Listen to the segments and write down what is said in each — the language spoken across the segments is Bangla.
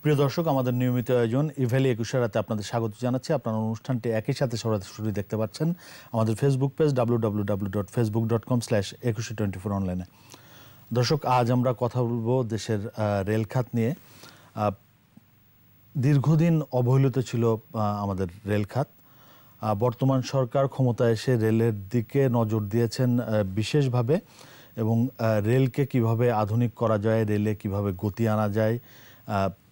প্রিয় দর্শক, আমাদের নিয়মিত আয়োজন ইভ্যালি ২১ রাতে আপনাদের স্বাগত জানাচ্ছি। আপনার অনুষ্ঠানটি একই সাথে সরাসরি দেখতে পাচ্ছেন আমাদের ফেসবুক পেজ www.facebook.com/2124 অনলাইনে। দর্শক, আজ আমরা কথা বলবো দেশের রেল খাত নিয়ে। দীর্ঘদিন অবহেলিত ছিল আমাদের রেল খাত। বর্তমান সরকার ক্ষমতায় এসে রেলের দিকে নজর দিয়েছেন বিশেষভাবে, এবং রেলকে কিভাবে আধুনিক করা যায়, রেলে কিভাবে গতি আনা যায়,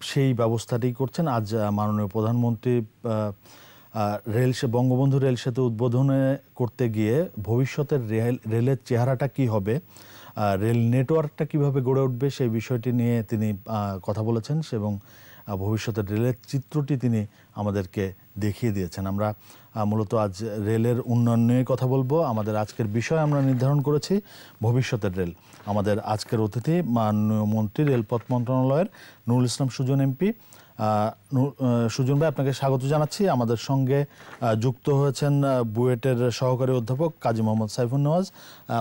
সেই ব্যবস্থাটি করছেন। আজ মাননীয় প্রধানমন্ত্রী বঙ্গবন্ধু রেল সেতু উদ্বোধনে করতে গিয়ে ভবিষ্যতের রেলের চেহারাটা কি হবে, রেল নেটওয়ার্কটা কিভাবে গড়ে উঠবে, সেই বিষয়টি নিয়ে তিনি কথা বলেছেন এবং ভবিষ্যতের রেলের চিত্রটি তিনি আমাদেরকে দেখিয়ে দিয়েছেন। আমরা মূলত আজ রেলের উন্নয়ন নিয়ে কথা বলবো। আমাদের আজকের বিষয় আমরা নির্ধারণ করেছি ভবিষ্যতের রেল। আমাদের আজকের অতিথি মাননীয় মন্ত্রী, রেলপথ মন্ত্রণালয়ের নুরুল ইসলাম সুজন এমপি। সুজন ভাই, আপনাকে স্বাগত জানাচ্ছি। আমাদের সঙ্গে যুক্ত হয়েছেন বুয়েটের সহকারী অধ্যাপক কাজী মোহাম্মদ সাইফুন নওয়াজ।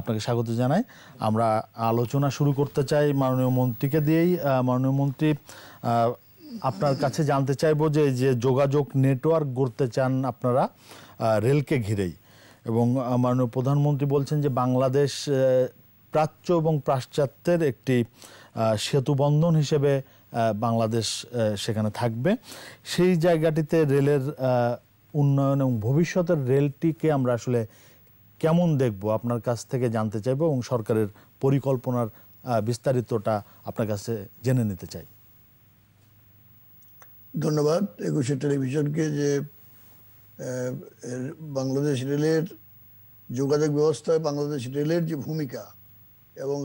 আপনাকে স্বাগত জানাই। আমরা আলোচনা শুরু করতে চাই মাননীয় মন্ত্রীকে দিয়েই। মাননীয় মন্ত্রী, আপনার কাছে জানতে চাইবো যে যোগাযোগ নেটওয়ার্ক গড়তে চান আপনারা রেলকে ঘিরেই, এবং মাননীয় প্রধানমন্ত্রী বলছেন যে বাংলাদেশ প্রাচ্য এবং পাশ্চাত্যের একটি সেতু বন্ধন হিসেবে বাংলাদেশ সেখানে থাকবে। সেই জায়গাটিতে রেলের উন্নয়ন এবং ভবিষ্যতের রেলটিকে আমরা আসলে কেমন দেখব, আপনার কাছ থেকে জানতে চাইব এবং সরকারের পরিকল্পনার বিস্তারিতটা আপনার কাছে জেনে নিতে চাই। ধন্যবাদ ২১ টেলিভিশনকে যে বাংলাদেশ রেলের যোগাযোগ ব্যবস্থায় বাংলাদেশ রেলের যে ভূমিকা এবং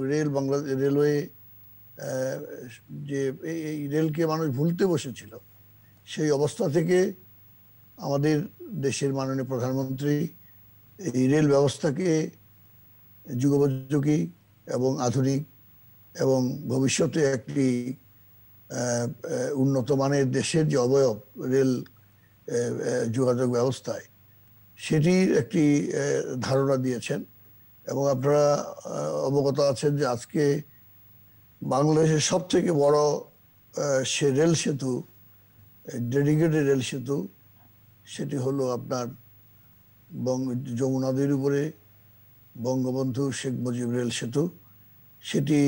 রেলওয়ে যে এই রেলকে মানুষ ভুলতে বসেছিল, সেই অবস্থা থেকে আমাদের দেশের মাননীয় প্রধানমন্ত্রী এই রেল ব্যবস্থাকে যুগোপযোগী এবং আধুনিক এবং ভবিষ্যতে একটি উন্নত মানের দেশের যে অবয়ব রেল যোগাযোগ ব্যবস্থায়, সেটির একটি ধারণা দিয়েছেন। এবং আপনারা অবগত আছেন যে আজকে বাংলাদেশের সব থেকে বড় সে রেল সেতু, ডেডিকেটেড রেল সেতু, সেটি হলো আপনার যমুনা নদীর উপরে বঙ্গবন্ধু শেখ মুজিব রেল সেতু। সেটি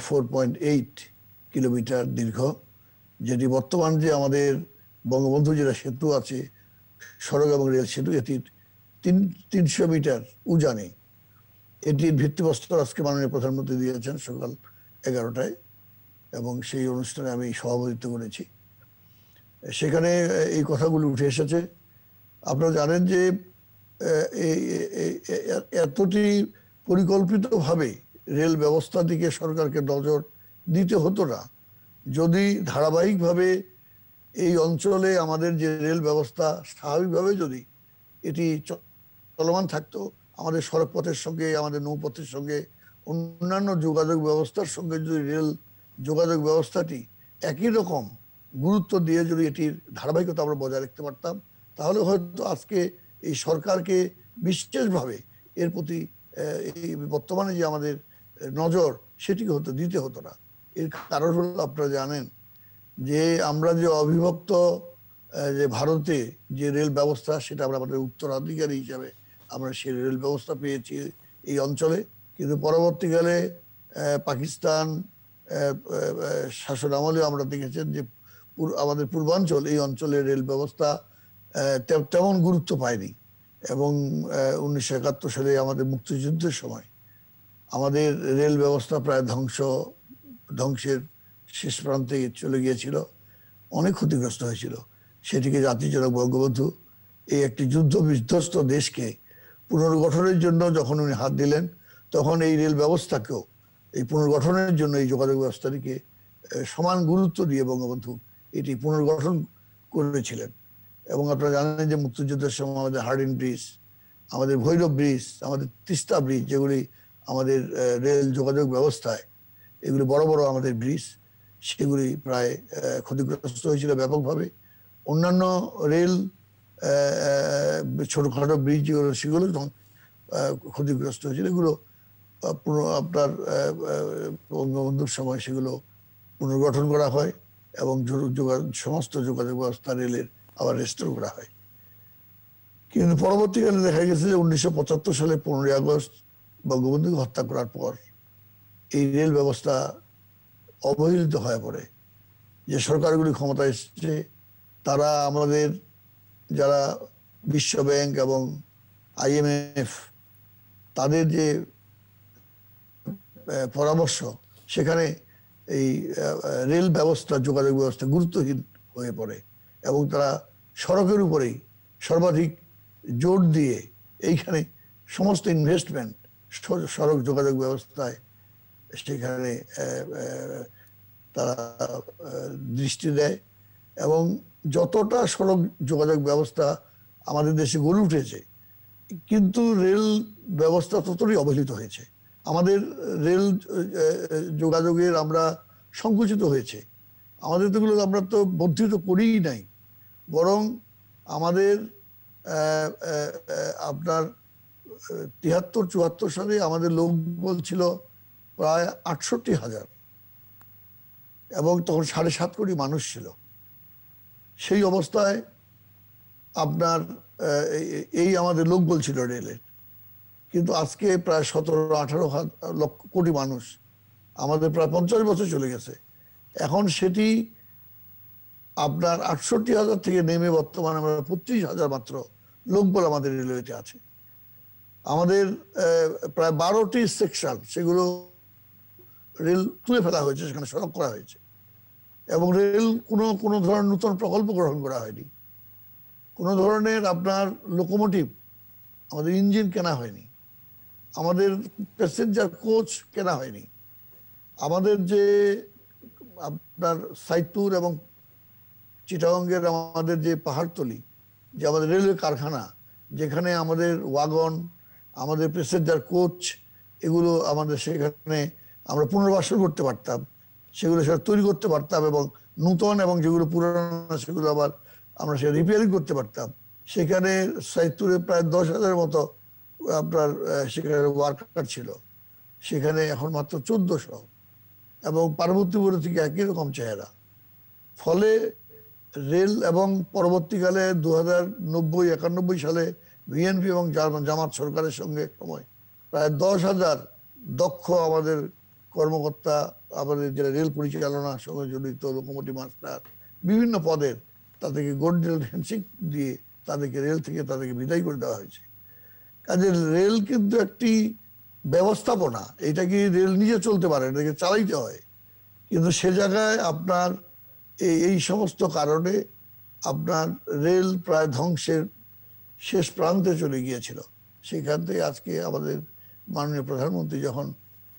4.8 কিলোমিটার দীর্ঘ, যেটি বর্তমান যে আমাদের বঙ্গবন্ধু যেটা সেতু আছে, সড়ক এবং রেল সেতু, এটির 300 মিটার উজানে। এটির ভিত্তিপ্রস্তর আজকে মাননীয় প্রধানমন্ত্রী দিয়েছেন সকাল 11টায়, এবং সেই অনুষ্ঠানে আমি সভাপতিত্ব করেছি। সেখানে এই কথাগুলো উঠে এসেছে। আপনারা জানেন যে এতটি পরিকল্পিতভাবে রেল ব্যবস্থার দিকে সরকারকে নজর দিতে হতো না যদি ধারাবাহিকভাবে এই অঞ্চলে আমাদের যে রেল ব্যবস্থা স্বাভাবিকভাবে যদি এটি চলমান থাকতো, আমাদের সড়ক পথের সঙ্গে, আমাদের নৌপথের সঙ্গে, অন্যান্য যোগাযোগ ব্যবস্থার সঙ্গে যদি রেল যোগাযোগ ব্যবস্থাটি একই রকম গুরুত্ব দিয়ে যদি এটির ধারাবাহিকতা আমরা বজায় রাখতে পারতাম, তাহলে হয়তো আজকে এই সরকারকে বিশেষভাবে এর প্রতি এই বর্তমানে যে আমাদের নজর, সেটিকে হয়তো দিতে হতো না। এর কারণ হলো, আপনারা জানেন যে আমরা যে অবিভক্ত যে ভারতে যে রেল ব্যবস্থা, সেটা আমরা আমাদের উত্তরাধিকারী হিসাবে আমরা সেই রেল ব্যবস্থা পেয়েছি এই অঞ্চলে। কিন্তু পরবর্তীকালে পাকিস্তান শাসন আমলে আমরা দেখেছেন যে আমাদের পূর্বাঞ্চল, এই অঞ্চলের রেল ব্যবস্থা তেমন গুরুত্ব পায়নি। এবং 1971 সালে আমাদের মুক্তিযুদ্ধের সময় আমাদের রেল ব্যবস্থা প্রায় ধ্বংসের শেষ প্রান্তে চলে গিয়েছিল, অনেক ক্ষতিগ্রস্ত হয়েছিল। সেটিকে জাতির জনক বঙ্গবন্ধু এই একটি যুদ্ধ বিধ্বস্ত দেশকে পুনর্গঠনের জন্য যখন উনি হাত দিলেন, তখন এই রেল ব্যবস্থাকেও এই পুনর্গঠনের জন্য এই যোগাযোগ ব্যবস্থাটিকে সমান গুরুত্ব দিয়ে বঙ্গবন্ধু এটি পুনর্গঠন করেছিলেন। এবং আপনারা জানেন যে মুক্তিযুদ্ধের সময় আমাদের হার্ডিন ব্রিজ, আমাদের ভৈরব ব্রিজ, আমাদের তিস্তা ব্রিজ, যেগুলি আমাদের রেল যোগাযোগ ব্যবস্থায় এগুলি বড় বড় আমাদের ব্রিজ, সেগুলি প্রায় ক্ষতিগ্রস্ত হয়েছিল ব্যাপকভাবে। অন্যান্য রেল ছোটখাটো ব্রিজ যেগুলো, সেগুলো ক্ষতিগ্রস্ত হয়েছিল। এগুলো আপনার বঙ্গবন্ধুর সময় সেগুলো পুনর্গঠন করা হয় এবং সমস্ত যোগাযোগ ব্যবস্থা রেলের আবার রেস্টোর করা হয়। কিন্তু পরবর্তীকালে দেখা গেছে যে 1975 সালে 15ই আগস্ট বঙ্গবন্ধুকে হত্যা করার পর এই রেল ব্যবস্থা অবহেলিত হয়ে পড়ে। যে সরকারগুলি ক্ষমতায় এসেছে তারা আমাদের যারা বিশ্ব ব্যাংক এবং IMF তাদের যে পরামর্শ, সেখানে এই রেল ব্যবস্থা, যোগাযোগ ব্যবস্থা গুরুত্বহীন হয়ে পড়ে এবং তারা সড়কের উপরেই সর্বাধিক জোর দিয়ে এইখানে সমস্ত ইনভেস্টমেন্ট সড়ক যোগাযোগ ব্যবস্থায় সেখানে তারা দৃষ্টি দেয় এবং যতটা সড়ক যোগাযোগ ব্যবস্থা আমাদের দেশে গড়ে উঠেছে, কিন্তু রেল ব্যবস্থা ততটাই অবহেলিত হয়েছে। আমাদের রেল যোগাযোগের আমরা সংকুচিত হয়েছে। আমাদের তোগুলো আমরা তো বর্ধিত করিই নাই, বরং আমাদের আপনার 73-74 সালে আমাদের লোকবল ছিল প্রায় 68,000 এবং তখন 7.5 কোটি মানুষ ছিল। সেই অবস্থায় আপনার এই আমাদের লোকবল ছিল রেলের। কিন্তু আজকে প্রায় 17-18 লক্ষ কোটি মানুষ, আমাদের প্রায় 50 বছর চলে গেছে। এখন সেটি আপনার 68,000 থেকে নেমে বর্তমানে আমরা 25,000 মাত্র লোকবল আমাদের রেলওয়েতে আছে। আমাদের প্রায় 12টি সেকশন, সেগুলো রেল তুলে ফেলা হয়েছে, সেখানে সড়ক করা হয়েছে এবং রেল কোনো ধরনের নতুন প্রকল্প গ্রহণ করা হয়নি। কোনো ধরনের আপনার লোকোমোটিভ, আমাদের ইঞ্জিন কেনা হয়নি, আমাদের প্যাসেঞ্জার কোচ কেনা হয়নি। আমাদের যে আপনার সাইদপুর এবং চিটাগংয়ের আমাদের যে পাহাড়তলি, যে আমাদের রেলওয়ে কারখানা, যেখানে আমাদের ওয়াগন, আমাদের প্যাসেঞ্জার কোচ, এগুলো আমাদের সেখানে আমরা পুনর্বাসন করতে পারতাম, সেগুলো সেটা তৈরি করতে পারতাম এবং নূতন এবং যেগুলো পুরানো সেগুলো আবার আমরা সেটা রিপেয়ারিং করতে পারতাম। সেখানে সাইদপুরে প্রায় 10,000 মতো আপনার সেখানে ওয়ার্কার ছিল, সেখানে এখন মাত্র 1400 এবং পার্বতীপুরে থেকে একই রকম চেহারা। ফলে রেল এবং পরবর্তীকালে 2090-91 সালে বিএনপি এবং জামাত সরকারের সঙ্গে সময় প্রায় 10,000 দক্ষ আমাদের কর্মকর্তা, আমাদের যারা রেল পরিচালনার সঙ্গে জড়িত, লোকোমোটিভ মাস্টার, বিভিন্ন পদের, তাদেরকে গোল্ডেন হ্যান্ডশেক দিয়ে তাদেরকে রেল থেকে তাদেরকে বিদায় করে দেওয়া হয়েছে। কাজে রেল কিন্তু একটি ব্যবস্থাপনা, এটা কি রেল নিজে চলতে পারে, এটাকে চালাইতে হয়। কিন্তু সে জায়গায় আপনার এই সমস্ত কারণে আপনার রেল প্রায় ধ্বংসের শেষ প্রান্তে চলে গিয়েছিল। সেখান থেকে আজকে আমাদের মাননীয় প্রধানমন্ত্রী যখন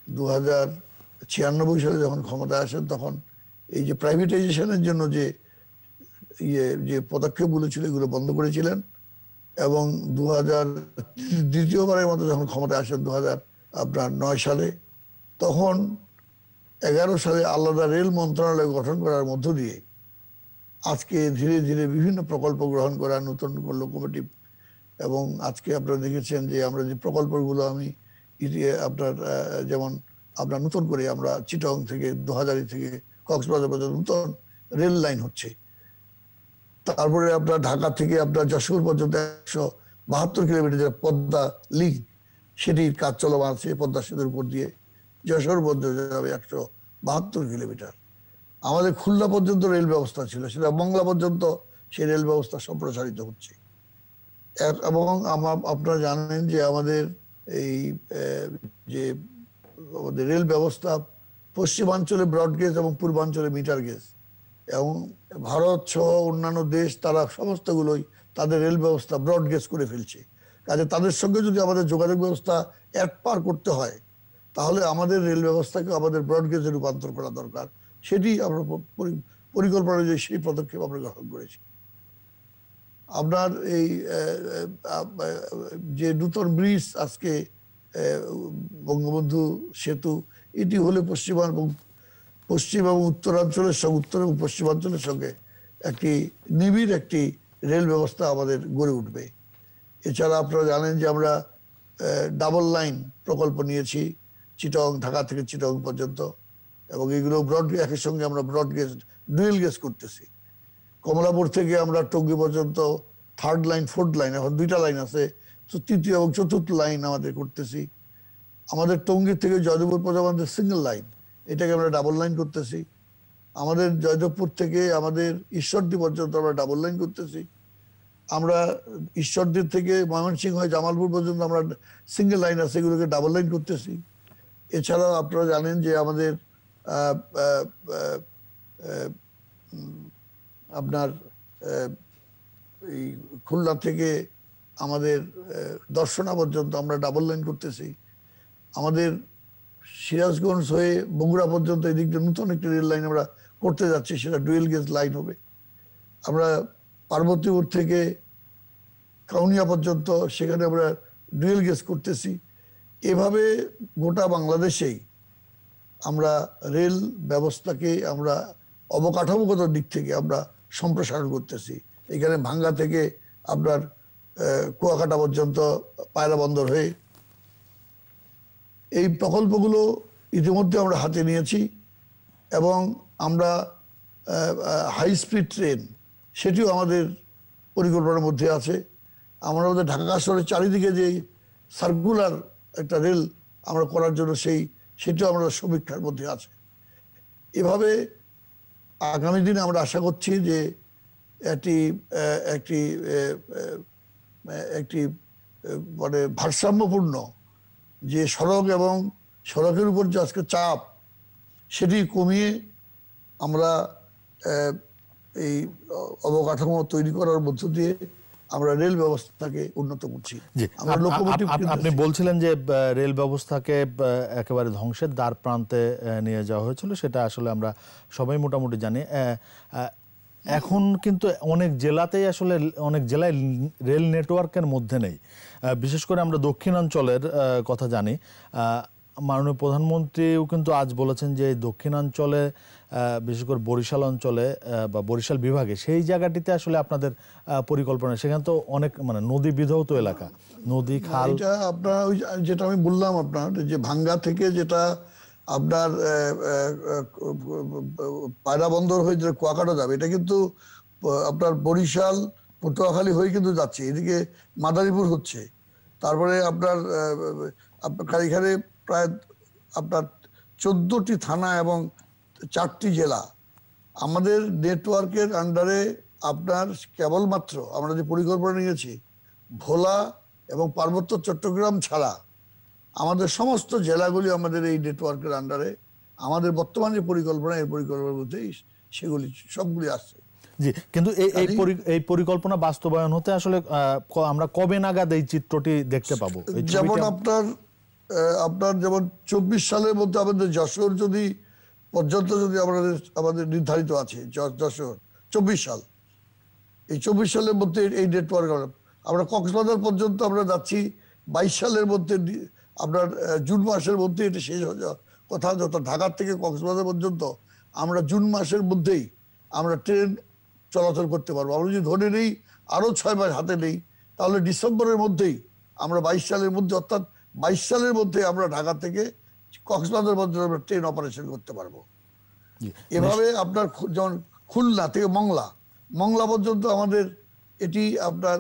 2096 সালে যখন ক্ষমতায় আসেন, তখন এই যে প্রাইভেটাইজেশনের জন্য যে পদক্ষেপগুলো ছিল, এগুলো বন্ধ করেছিলেন এবং দ্বিতীয়বারের মতো যখন ক্ষমতায় আসেন 2009 সালে, তখন 11 সালে আলাদা রেল মন্ত্রণালয় গঠন করার মধ্য দিয়ে আজকে ধীরে ধীরে বিভিন্ন প্রকল্প গ্রহণ করা, নতুন লোকোমোটিভ, এবং আজকে আপনারা দেখেছেন যে আমরা যে প্রকল্পগুলো আমি আপনার যেমন আপনার নতুন করে আমরা চিটং থেকে দোহাজারী থেকে কক্সবাজার পর্যন্ত নতুন রেল লাইন হচ্ছে। তারপরে আপনার ঢাকা থেকে আপনার যশোর পর্যন্ত 172 কিলোমিটার যে পদ্মা লিঙ্ক, সেটির কাজ চলমান আছে পদ্মা সেতুর উপর দিয়ে। যশোর পর্যন্ত যাবে 172 কিলোমিটার। আমাদের খুলনা পর্যন্ত রেল ব্যবস্থা ছিল, সেটা মংলা পর্যন্ত সেই রেল ব্যবস্থা সম্প্রসারিত হচ্ছে। এবং আপনারা জানেন যে আমাদের এই যে আমাদের রেল ব্যবস্থা পশ্চিমাঞ্চলে ব্রড গেজ এবং পূর্বাঞ্চলে মিটার গেজ, এবং ভারত সহ অন্যান্য দেশ তারা সমস্তগুলোই তাদের রেল ব্যবস্থা ব্রড গেজ করে ফেলছে। কাজে তাদের সঙ্গে যদি আমাদের যোগাযোগ ব্যবস্থা এক পার করতে হয়, তাহলে আমাদের রেল ব্যবস্থাকে আমাদের ব্রড গেজে রূপান্তর করা দরকার। সেটি আমরা পরিকল্পনা যে সেই পদক্ষেপ আমরা গ্রহণ করেছি। আপনার এই যে নূতন ব্রিজ আজকে বঙ্গবন্ধু সেতু, এটি হলে পশ্চিম এবং উত্তরাঞ্চলের সঙ্গে, উত্তর এবং পশ্চিমাঞ্চলের সঙ্গে একটি নিবিড় একটি রেল ব্যবস্থা আমাদের গড়ে উঠবে। এছাড়া আপনারা জানেন যে আমরা ডাবল লাইন প্রকল্প নিয়েছি চিটং, ঢাকা থেকে চিটং পর্যন্ত, এবং এগুলো একই সঙ্গে আমরা ব্রড গেজ ডুয়েল গেজ করতেছি। কমলাপুর থেকে আমরা টঙ্গী পর্যন্ত থার্ড লাইন, ফোর্থ লাইন, এখন 2টা লাইন আছে, তো তৃতীয় এবং চতুর্থ লাইন আমাদের করতেছি। আমাদের টঙ্গী থেকে জয়দেবপুর পর্যন্ত আমাদের সিঙ্গেল লাইন, এটাকে আমরা ডাবল লাইন করতেছি। আমাদের জয়দেবপুর থেকে আমাদের ঈশ্বরদী পর্যন্ত আমরা ডাবল লাইন করতেছি। আমরা ঈশ্বরদী থেকে ময়মনসিংহ হয়ে জামালপুর পর্যন্ত আমরা সিঙ্গেল লাইন আছে, এগুলোকে ডাবল লাইন করতেছি। এছাড়াও আপনারা জানেন যে আমাদের আপনার এই খুলনা থেকে আমাদের দর্শনা পর্যন্ত আমরা ডাবল লাইন করতেছি। আমাদের সিরাজগঞ্জ হয়ে বগুড়া পর্যন্ত এই দিক দিয়ে নতুন একটি রেল লাইন আমরা করতে যাচ্ছি, সেটা ডুয়েল গেজ লাইন হবে। আমরা পার্বতীপুর থেকে কাউনিয়া পর্যন্ত সেখানে আমরা ডুয়েল গেজ করতেছি। এভাবে গোটা বাংলাদেশেই আমরা রেল ব্যবস্থাকে আমরা অবকাঠামোগত দিক থেকে আমরা সম্প্রসারণ করতেছি। এখানে ভাঙ্গা থেকে আপনার কুয়াকাটা পর্যন্ত পায়রা বন্দর হয়ে এই প্রকল্পগুলো ইতিমধ্যে আমরা হাতে নিয়েছি এবং আমরা হাই স্পিড ট্রেন সেটিও আমাদের পরিকল্পনার মধ্যে আছে। আমরা আমাদের ঢাকা শহরের চারিদিকে যে সার্কুলার একটা রেল আমরা করার জন্য সেটিও আমরা সমীক্ষার মধ্যে আছে। এভাবে আগামী দিনে আমরা আশা করছি যে একটি একটি একটি মানে ভারসাম্যপূর্ণ যে সড়ক এবং সড়কের উপর যে আজকে চাপ সেটি কমিয়ে আমরা এই অবকাঠামো তৈরি করার মধ্য দিয়ে আমরা রেল ব্যবস্থাকে উন্নত করছি। আপনি বলছিলেন যে রেল ব্যবস্থাকে একেবারে ধ্বংসের দ্বার প্রান্তে নিয়ে যাওয়া হয়েছিল, সেটা আসলে আমরা সবাই মোটামুটি জানি। এখন কিন্তু অনেক জেলাতেই আসলে অনেক জেলায় রেল নেটওয়ার্কের মধ্যে নেই। বিশেষ করে আমরা দক্ষিণাঞ্চলের কথা জানি, মাননীয় প্রধানমন্ত্রীও কিন্তু আজ বলেছেন যে দক্ষিণাঞ্চলে বিশেষ করে বরিশাল অঞ্চলে বা বরিশাল বিভাগে সেই জায়গাটিতে আসলে আপনাদের পরিকল্পনা, সেখানে তো অনেক মানে নদী বিধৌত এলাকা, নদী খাল। এটা আপনার ওই যেটা আমি বললাম আপনার যে ভাঙ্গা থেকে যেটা আপনার পায়রা বন্দর হয়ে যে কুয়াকাটা যাবে, এটা কিন্তু আপনার বরিশাল পটুয়াখালী হয়ে কিন্তু যাচ্ছে, এদিকে মাদারীপুর হচ্ছে। তারপরে আপনার এখানে প্রায় আপনার 14টি থানা এবং 4টি জেলা আমাদের নেটওয়ার্কের আন্ডারে। আপনার কেবলমাত্র আমরা যে পরিকল্পনা নিয়েছি ভোলা এবং পার্বত্য চট্টগ্রাম ছাড়া আমাদের সমস্ত জেলাগুলি আমাদের এই নেটওয়ার্কের আন্ডারে। আমাদের বর্তমান যে পরিকল্পনা, এই পরিকল্পনার মধ্যেই সেগুলি সবগুলি আসছে। জি, কিন্তু এই পরিকল্পনা বাস্তবায়ন হতে আসলে আমরা কবে নাগাদ এই চিত্রটি দেখতে পাবো? যেমন আপনার যেমন 24 সালের মধ্যে আমাদের যশোর যদি পর্যন্ত যদি আমাদের নির্ধারিত আছে, যশোর 24 সাল, এই 24 সালের মধ্যে এই নেটওয়ার্ক আমরা কক্সবাজার পর্যন্ত আমরা যাচ্ছি 22 সালের মধ্যে। আপনার জুন মাসের মধ্যে এটা শেষ হয়ে যাওয়ার কথা, যত ঢাকার থেকে কক্সবাজার পর্যন্ত আমরা জুন মাসের মধ্যেই আমরা ট্রেন চলাচল করতে পারবো। আমরা যদি ধরে নেই আরো 6 মাস হাতে নেই, তাহলে ডিসেম্বরের মধ্যেই আমরা 22 সালের মধ্যে, অর্থাৎ 22 সালের মধ্যে আমরা ঢাকা থেকে কক্সবাজার পর্যন্ত আমরা ট্রেন অপারেশন করতে পারবো। এভাবে আপনার যেমন খুলনা থেকে মংলা পর্যন্ত আমাদের এটি আপনার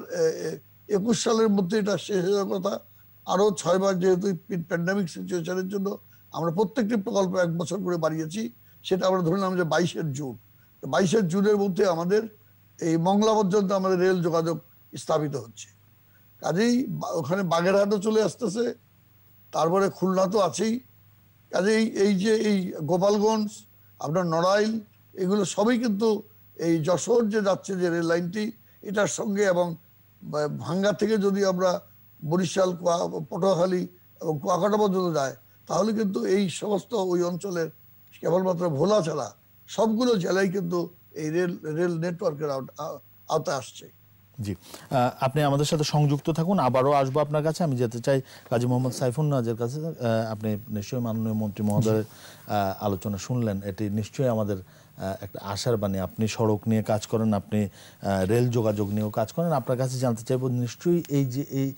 21 সালের মধ্যে এটা শেষ হওয়ার কথা। আরো 6 মাস, যেহেতু প্যান্ডামিক সিচুয়েশনের জন্য আমরা প্রত্যেকটি প্রকল্প 1 বছর করে বাড়িয়েছি। সেটা আমরা ধরলাম যে 22শে জুন, 22শে জুনের মধ্যে আমাদের এই মংলা পর্যন্ত আমাদের রেল যোগাযোগ স্থাপিত হচ্ছে। কাজেই ওখানে বাগেরহাটও চলে আসতেছে, তারপরে খুলনা তো আছেই। কাজেই এই যে এই গোপালগঞ্জ, আপনার নড়াইল, এগুলো সবই কিন্তু এই যশোর যে যাচ্ছে যে রেল লাইনটি, এটার সঙ্গে এবং ভাঙ্গা থেকে যদি আমরা বরিশাল, পটুয়াখালী এবং কুয়াকাটা পর্যন্ত যায়, তাহলে কিন্তু এই সমস্ত ওই অঞ্চলের কেবলমাত্র ভোলা ছাড়া সবগুলো জেলায় কিন্তু এই রেল নেটওয়ার্কের আওতায় আসছে। জি, আপনি আমাদের সাথে সংযুক্ত থাকুন, আবারও আসবো আপনার কাছে। আমি যেতে চাই কাজী মোহাম্মদ সাইফুন নাজের কাছে। আপনি নিশ্চয়ই মাননীয় মন্ত্রী মহোদয়ের আলোচনা শুনলেন, এটি নিশ্চয়ই আমাদের একটা আশার বাণী। আপনি সড়ক নিয়ে কাজ করেন, আপনি রেল যোগাযোগ নিয়েও কাজ করেন। আপনার কাছে জানতে চাইব, নিশ্চয়ই এই যে এই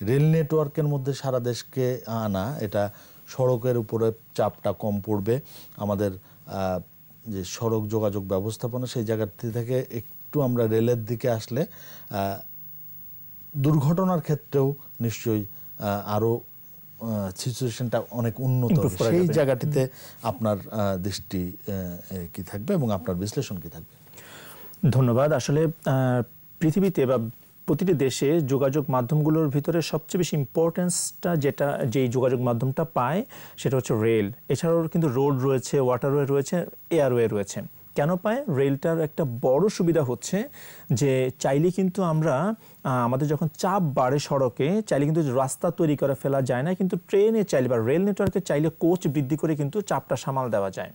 রেল নেটওয়ার্কের মধ্যে সারা দেশকে আনা, এটা সড়কের উপরে চাপটা কম পড়বে, আমাদের যে সড়ক যোগাযোগ ব্যবস্থাপনা সেই জায়গাটি থেকে একটু আমরা রেলের দিকে আসলে দুর্ঘটনার ক্ষেত্রেও নিশ্চয়ই আরো সিচুয়েশনটা অনেক উন্নত হবে। সেই জায়গাটিতে আপনার দৃষ্টি কি থাকবে এবং আপনার বিশ্লেষণ কি থাকবে? ধন্যবাদ। আসলে পৃথিবীতে বা প্রতিটি দেশে যোগাযোগ মাধ্যমগুলোর ভিতরে সবচেয়ে বেশি ইম্পর্টেন্সটা যেই যোগাযোগ মাধ্যমটা পায় সেটা হচ্ছে রেল। এছাড়াও কিন্তু রোড রয়েছে, ওয়াটারওয়ে রয়েছে, এয়ারওয়ে রয়েছে। কেন পায়? রেলটার একটা বড় সুবিধা হচ্ছে যে চাইলে কিন্তু আমরা আমাদের যখন চাপ বাড়ে সড়কে, চাইলে কিন্তু রাস্তা তৈরি করে ফেলা যায় না, কিন্তু ট্রেনে চাইলে বা রেল নেটওয়ার্কে চাইলে কোচ বৃদ্ধি করে কিন্তু চাপটা সামাল দেওয়া যায়।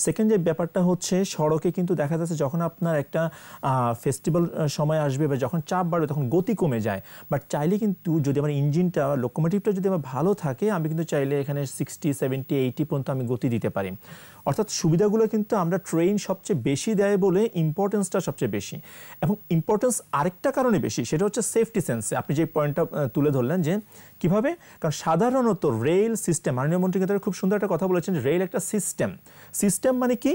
সেকেন্ড যে ব্যাপারটা হচ্ছে সড়কে কিন্তু দেখা যাচ্ছে যখন আপনার একটা ফেস্টিভ্যাল সময় আসবে বা যখন চাপ বাড়বে তখন গতি কমে যায়। বাট চাইলে কিন্তু যদি আমার ইঞ্জিনটা লোকোমোটিভটা যদি আমার ভালো থাকে, আমি কিন্তু চাইলে এখানে 60, 70, 80 পর্যন্ত আমি গতি দিতে পারি। অর্থাৎ সুবিধাগুলো কিন্তু আমরা ট্রেন সবচেয়ে বেশি দেয় বলে ইম্পর্টেন্সটা সবচেয়ে বেশি। এবং ইম্পর্টেন্স আরেকটা কারণে বেশি, সেটা হচ্ছে সেফটি সেন্সে। আপনি যে পয়েন্টটা তুলে ধরলেন যে কিভাবে, কারণ সাধারণত রেল সিস্টেম, মাননীয় মন্ত্রী কিন্তু খুব সুন্দর একটা কথা বলেছেন, রেল একটা সিস্টেম। সিস্টেম মানে কি?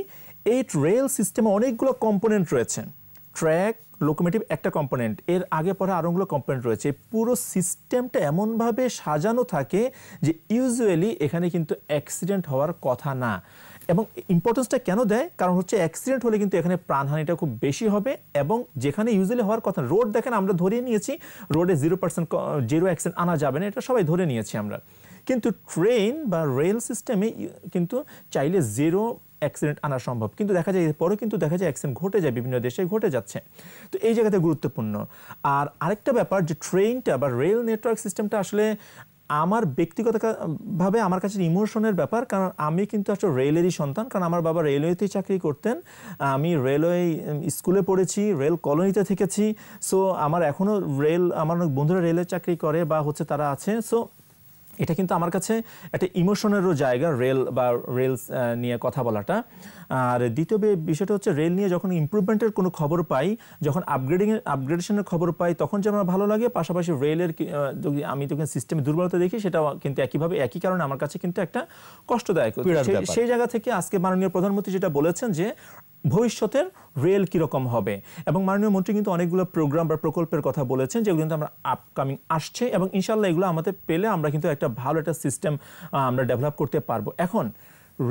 এই রেল সিস্টেমে অনেকগুলো কম্পোনেন্ট রয়েছে। ট্র্যাক, লোকোমোটিভ একটা কম্পোনেন্ট, এর আগে পরে আরোগুলো কম্পোনেন্ট রয়েছে। পুরো সিস্টেমটা এমনভাবে সাজানো থাকে যে ইউজুয়ালি এখানে কিন্তু অ্যাক্সিডেন্ট হওয়ার কথা না। এবং ইম্পর্টেন্সটা কেন দেয়? কারণ হচ্ছে অ্যাক্সিডেন্ট হলে কিন্তু এখানে প্রাণহানিটা খুব বেশি হবে। এবং যেখানে ইউজুয়ালি হওয়ার কথা, রোড দেখেন আমরা ধরে নিয়েছি রোডে 0% জিরো অ্যাক্সিডেন্ট আনা যাবে না, এটা সবাই ধরে নিয়েছি আমরা। কিন্তু ট্রেন বা রেল সিস্টেমে কিন্তু চাইলে জিরো অ্যাক্সিডেন্ট আনা সম্ভব, কিন্তু দেখা যায় পরে কিন্তু দেখা যায় অ্যাক্সিডেন্ট ঘটে যায়, বিভিন্ন দেশে ঘটে যাচ্ছে। তো এই জায়গাতে গুরুত্বপূর্ণ। আর আরেকটা ব্যাপার যে ট্রেনটা বা রেল নেটওয়ার্ক সিস্টেমটা আসলে আমার ব্যক্তিগতভাবে আমার কাছে ইমোশনের ব্যাপার। কারণ আমি কিন্তু আসলে রেলেরই সন্তান, কারণ আমার বাবা রেলওয়েতেই চাকরি করতেন। আমি রেলওয়ে স্কুলে পড়েছি, রেল কলোনিতে থেকেছি। সো আমার এখনও আমার অনেক বন্ধুরা রেলের চাকরি করে বা হচ্ছে তারা আছে। সো এটা কিন্তু আমার কাছে একটা ইমোশনেরও জায়গা, রেল বা রেলস নিয়ে কথা বলাটা। আর দ্বিতীয় বিষয়টা হচ্ছে রেল নিয়ে যখন ইমপ্রুভমেন্টের কোনো খবর পাই, যখন আপগ্রেডেশনের খবর পাই, তখন যে আমার ভালো লাগে। পাশাপাশি রেলের আমি যখন সিস্টেমে দুর্বলতা দেখি, সেটাও কিন্তু একই কারণে আমার কাছে কিন্তু একটা কষ্টদায়ক। সেই জায়গা থেকে আজকে মাননীয় প্রধানমন্ত্রী যেটা বলেছেন যে ভবিষ্যতের রেল কীরকম হবে, এবং মাননীয় মন্ত্রী কিন্তু অনেকগুলো প্রোগ্রাম বা প্রকল্পের কথা বলেছেন যেগুলো কিন্তু আমরা আপকামিং আসছে, এবং ইনশাল্লাহ এগুলো আমাদের পেলে আমরা কিন্তু একটা ভালো একটা সিস্টেম আমরা ডেভেলপ করতে পারবো। এখন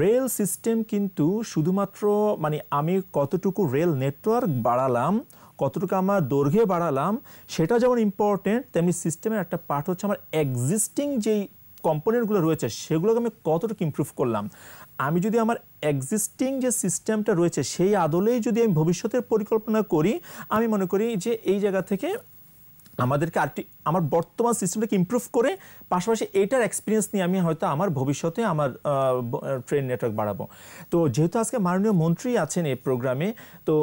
রেল সিস্টেম কিন্তু শুধুমাত্র মানে আমি কতটুকু রেল নেটওয়ার্ক বাড়ালাম, কতটুকু আমার দৈর্ঘ্যে বাড়ালাম, সেটা যেমন ইম্পর্টেন্ট, তেমনি সিস্টেমের একটা পার্ট হচ্ছে আমার এক্সিস্টিং যেই কম্পোনেন্টগুলো রয়েছে সেগুলোকে আমি কতটুকু ইমপ্রুভ করলাম। আমি যদি আমার এক্সিস্টিং যে সিস্টেমটা রয়েছে সেই আদলেই যদি আমি ভবিষ্যতের পরিকল্পনা করি, আমি মনে করি যে এই জায়গা থেকে আমাদেরকে আমার বর্তমান সিস্টেমটাকে ইমপ্রুভ করে পাশাপাশি এইটার এক্সপিরিয়েন্স নিয়ে আমি হয়তো আমার ভবিষ্যতে আমার ট্রেন নেটওয়ার্ক বাড়াবো। তো যেহেতু আজকে মাননীয় মন্ত্রী আছেন এই প্রোগ্রামে, তো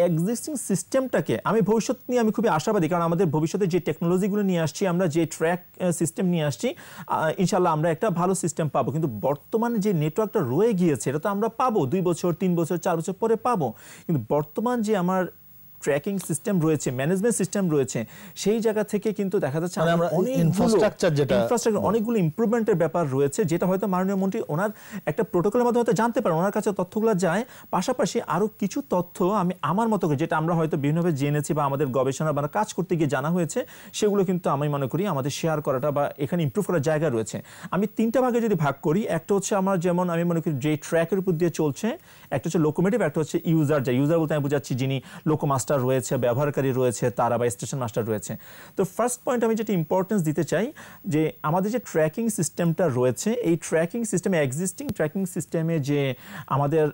এক্সিস্টিং সিস্টেমটাকে আমি ভবিষ্যৎ নিয়ে আমি খুবই আশাবাদী। কারণ আমাদের ভবিষ্যতে যে টেকনোলজিগুলো নিয়ে আসছি, আমরা যে ট্র্যাক সিস্টেম নিয়ে আসছি, ইনশাল্লাহ আমরা একটা ভালো সিস্টেম পাবো। কিন্তু বর্তমানে যে নেটওয়ার্কটা রয়ে গিয়েছে এটা তো আমরা পাবো 2 বছর, 3 বছর, 4 বছর পরে পাবো। কিন্তু বর্তমান যে আমার ট্র্যাকিং সিস্টেম রয়েছে, ম্যানেজমেন্ট সিস্টেম রয়েছে, সেই জায়গা থেকে কিন্তু দেখা যাচ্ছে আমরা অনেকগুলো ইমপ্রুভমেন্টের ব্যাপার রয়েছে, যেটা হয়তো মাননীয় মন্ত্রী ওনার একটা প্রোটোকলের মাধ্যমে হয়তো জানতে পারেন, ওনার কাছে তথ্যগুলো যায়। পাশাপাশি আরও কিছু তথ্য আমি আমার মতো করে, যেটা আমরা হয়তো বিভিন্নভাবে জেনেছি বা আমাদের গবেষণা বা কাজ করতে গিয়ে জানা হয়েছে, সেগুলো কিন্তু আমি মনে করি আমাদের শেয়ার করাটা বা এখানে ইমপ্রুভ করার জায়গা রয়েছে। আমি 3টা ভাগে যদি ভাগ করি, একটা হচ্ছে আমার যেমন আমি মনে করি যে ট্র্যাকের উপর দিয়ে চলছে, একটা হচ্ছে লোকোমোটিভ, একটা হচ্ছে ইউজার। ইউজার বলতে আমি বোঝাচ্ছি যিনি লোকোমাস্টার রয়েছে, ব্যবহারকারী রয়েছে, তারা বা স্টেশন মাস্টার রয়েছে। তো ফার্স্ট পয়েন্ট আমি যেটা ইম্পর্টেন্স দিতে চাই যে আমাদের যে ট্র্যাকিং সিস্টেমটা রয়েছে, এই ট্র্যাকিং সিস্টেমে এক্সিস্টিং ট্র্যাকিং সিস্টেমে যে আমাদের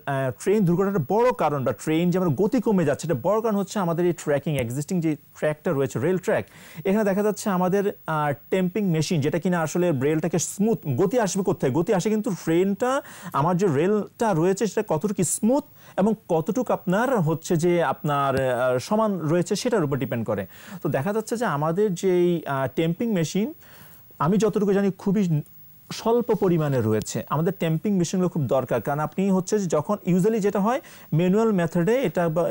ট্রেন দুর্ঘটনার বড় কারণ বা ট্রেন যে আমার গতি কমে যাচ্ছে, এটা বড় কারণ হচ্ছে আমাদের এই ট্র্যাকিং এক্সিস্টিং যে ট্র্যাকটা রয়েছে, রেল ট্র্যাক, এখানে দেখা যাচ্ছে আমাদের টেম্পিং মেশিন, যেটা কিনা আসলে রেলটাকে স্মুথ, গতি আসবে কোথায়? গতি আসে কিন্তু ট্রেনটা, আমার যে রেলটা রয়েছে সেটা কতটুকু স্মুথ এবং কতটুকু আপনার হচ্ছে যে আপনার সমান রয়েছে সেটার উপর ডিপেন্ড করে। তো দেখা যাচ্ছে যে আমাদের যেই টেম্পিং মেশিন, আমি যতটুকু জানি খুবই স্বল্প পরিমাণে রয়েছে। আমাদের টেম্পিং মেশিনগুলো খুব দরকার, কারণ আপনি হচ্ছে যে যখন ইউজুয়ালি যেটা হয় ম্যানুয়াল মেথডে,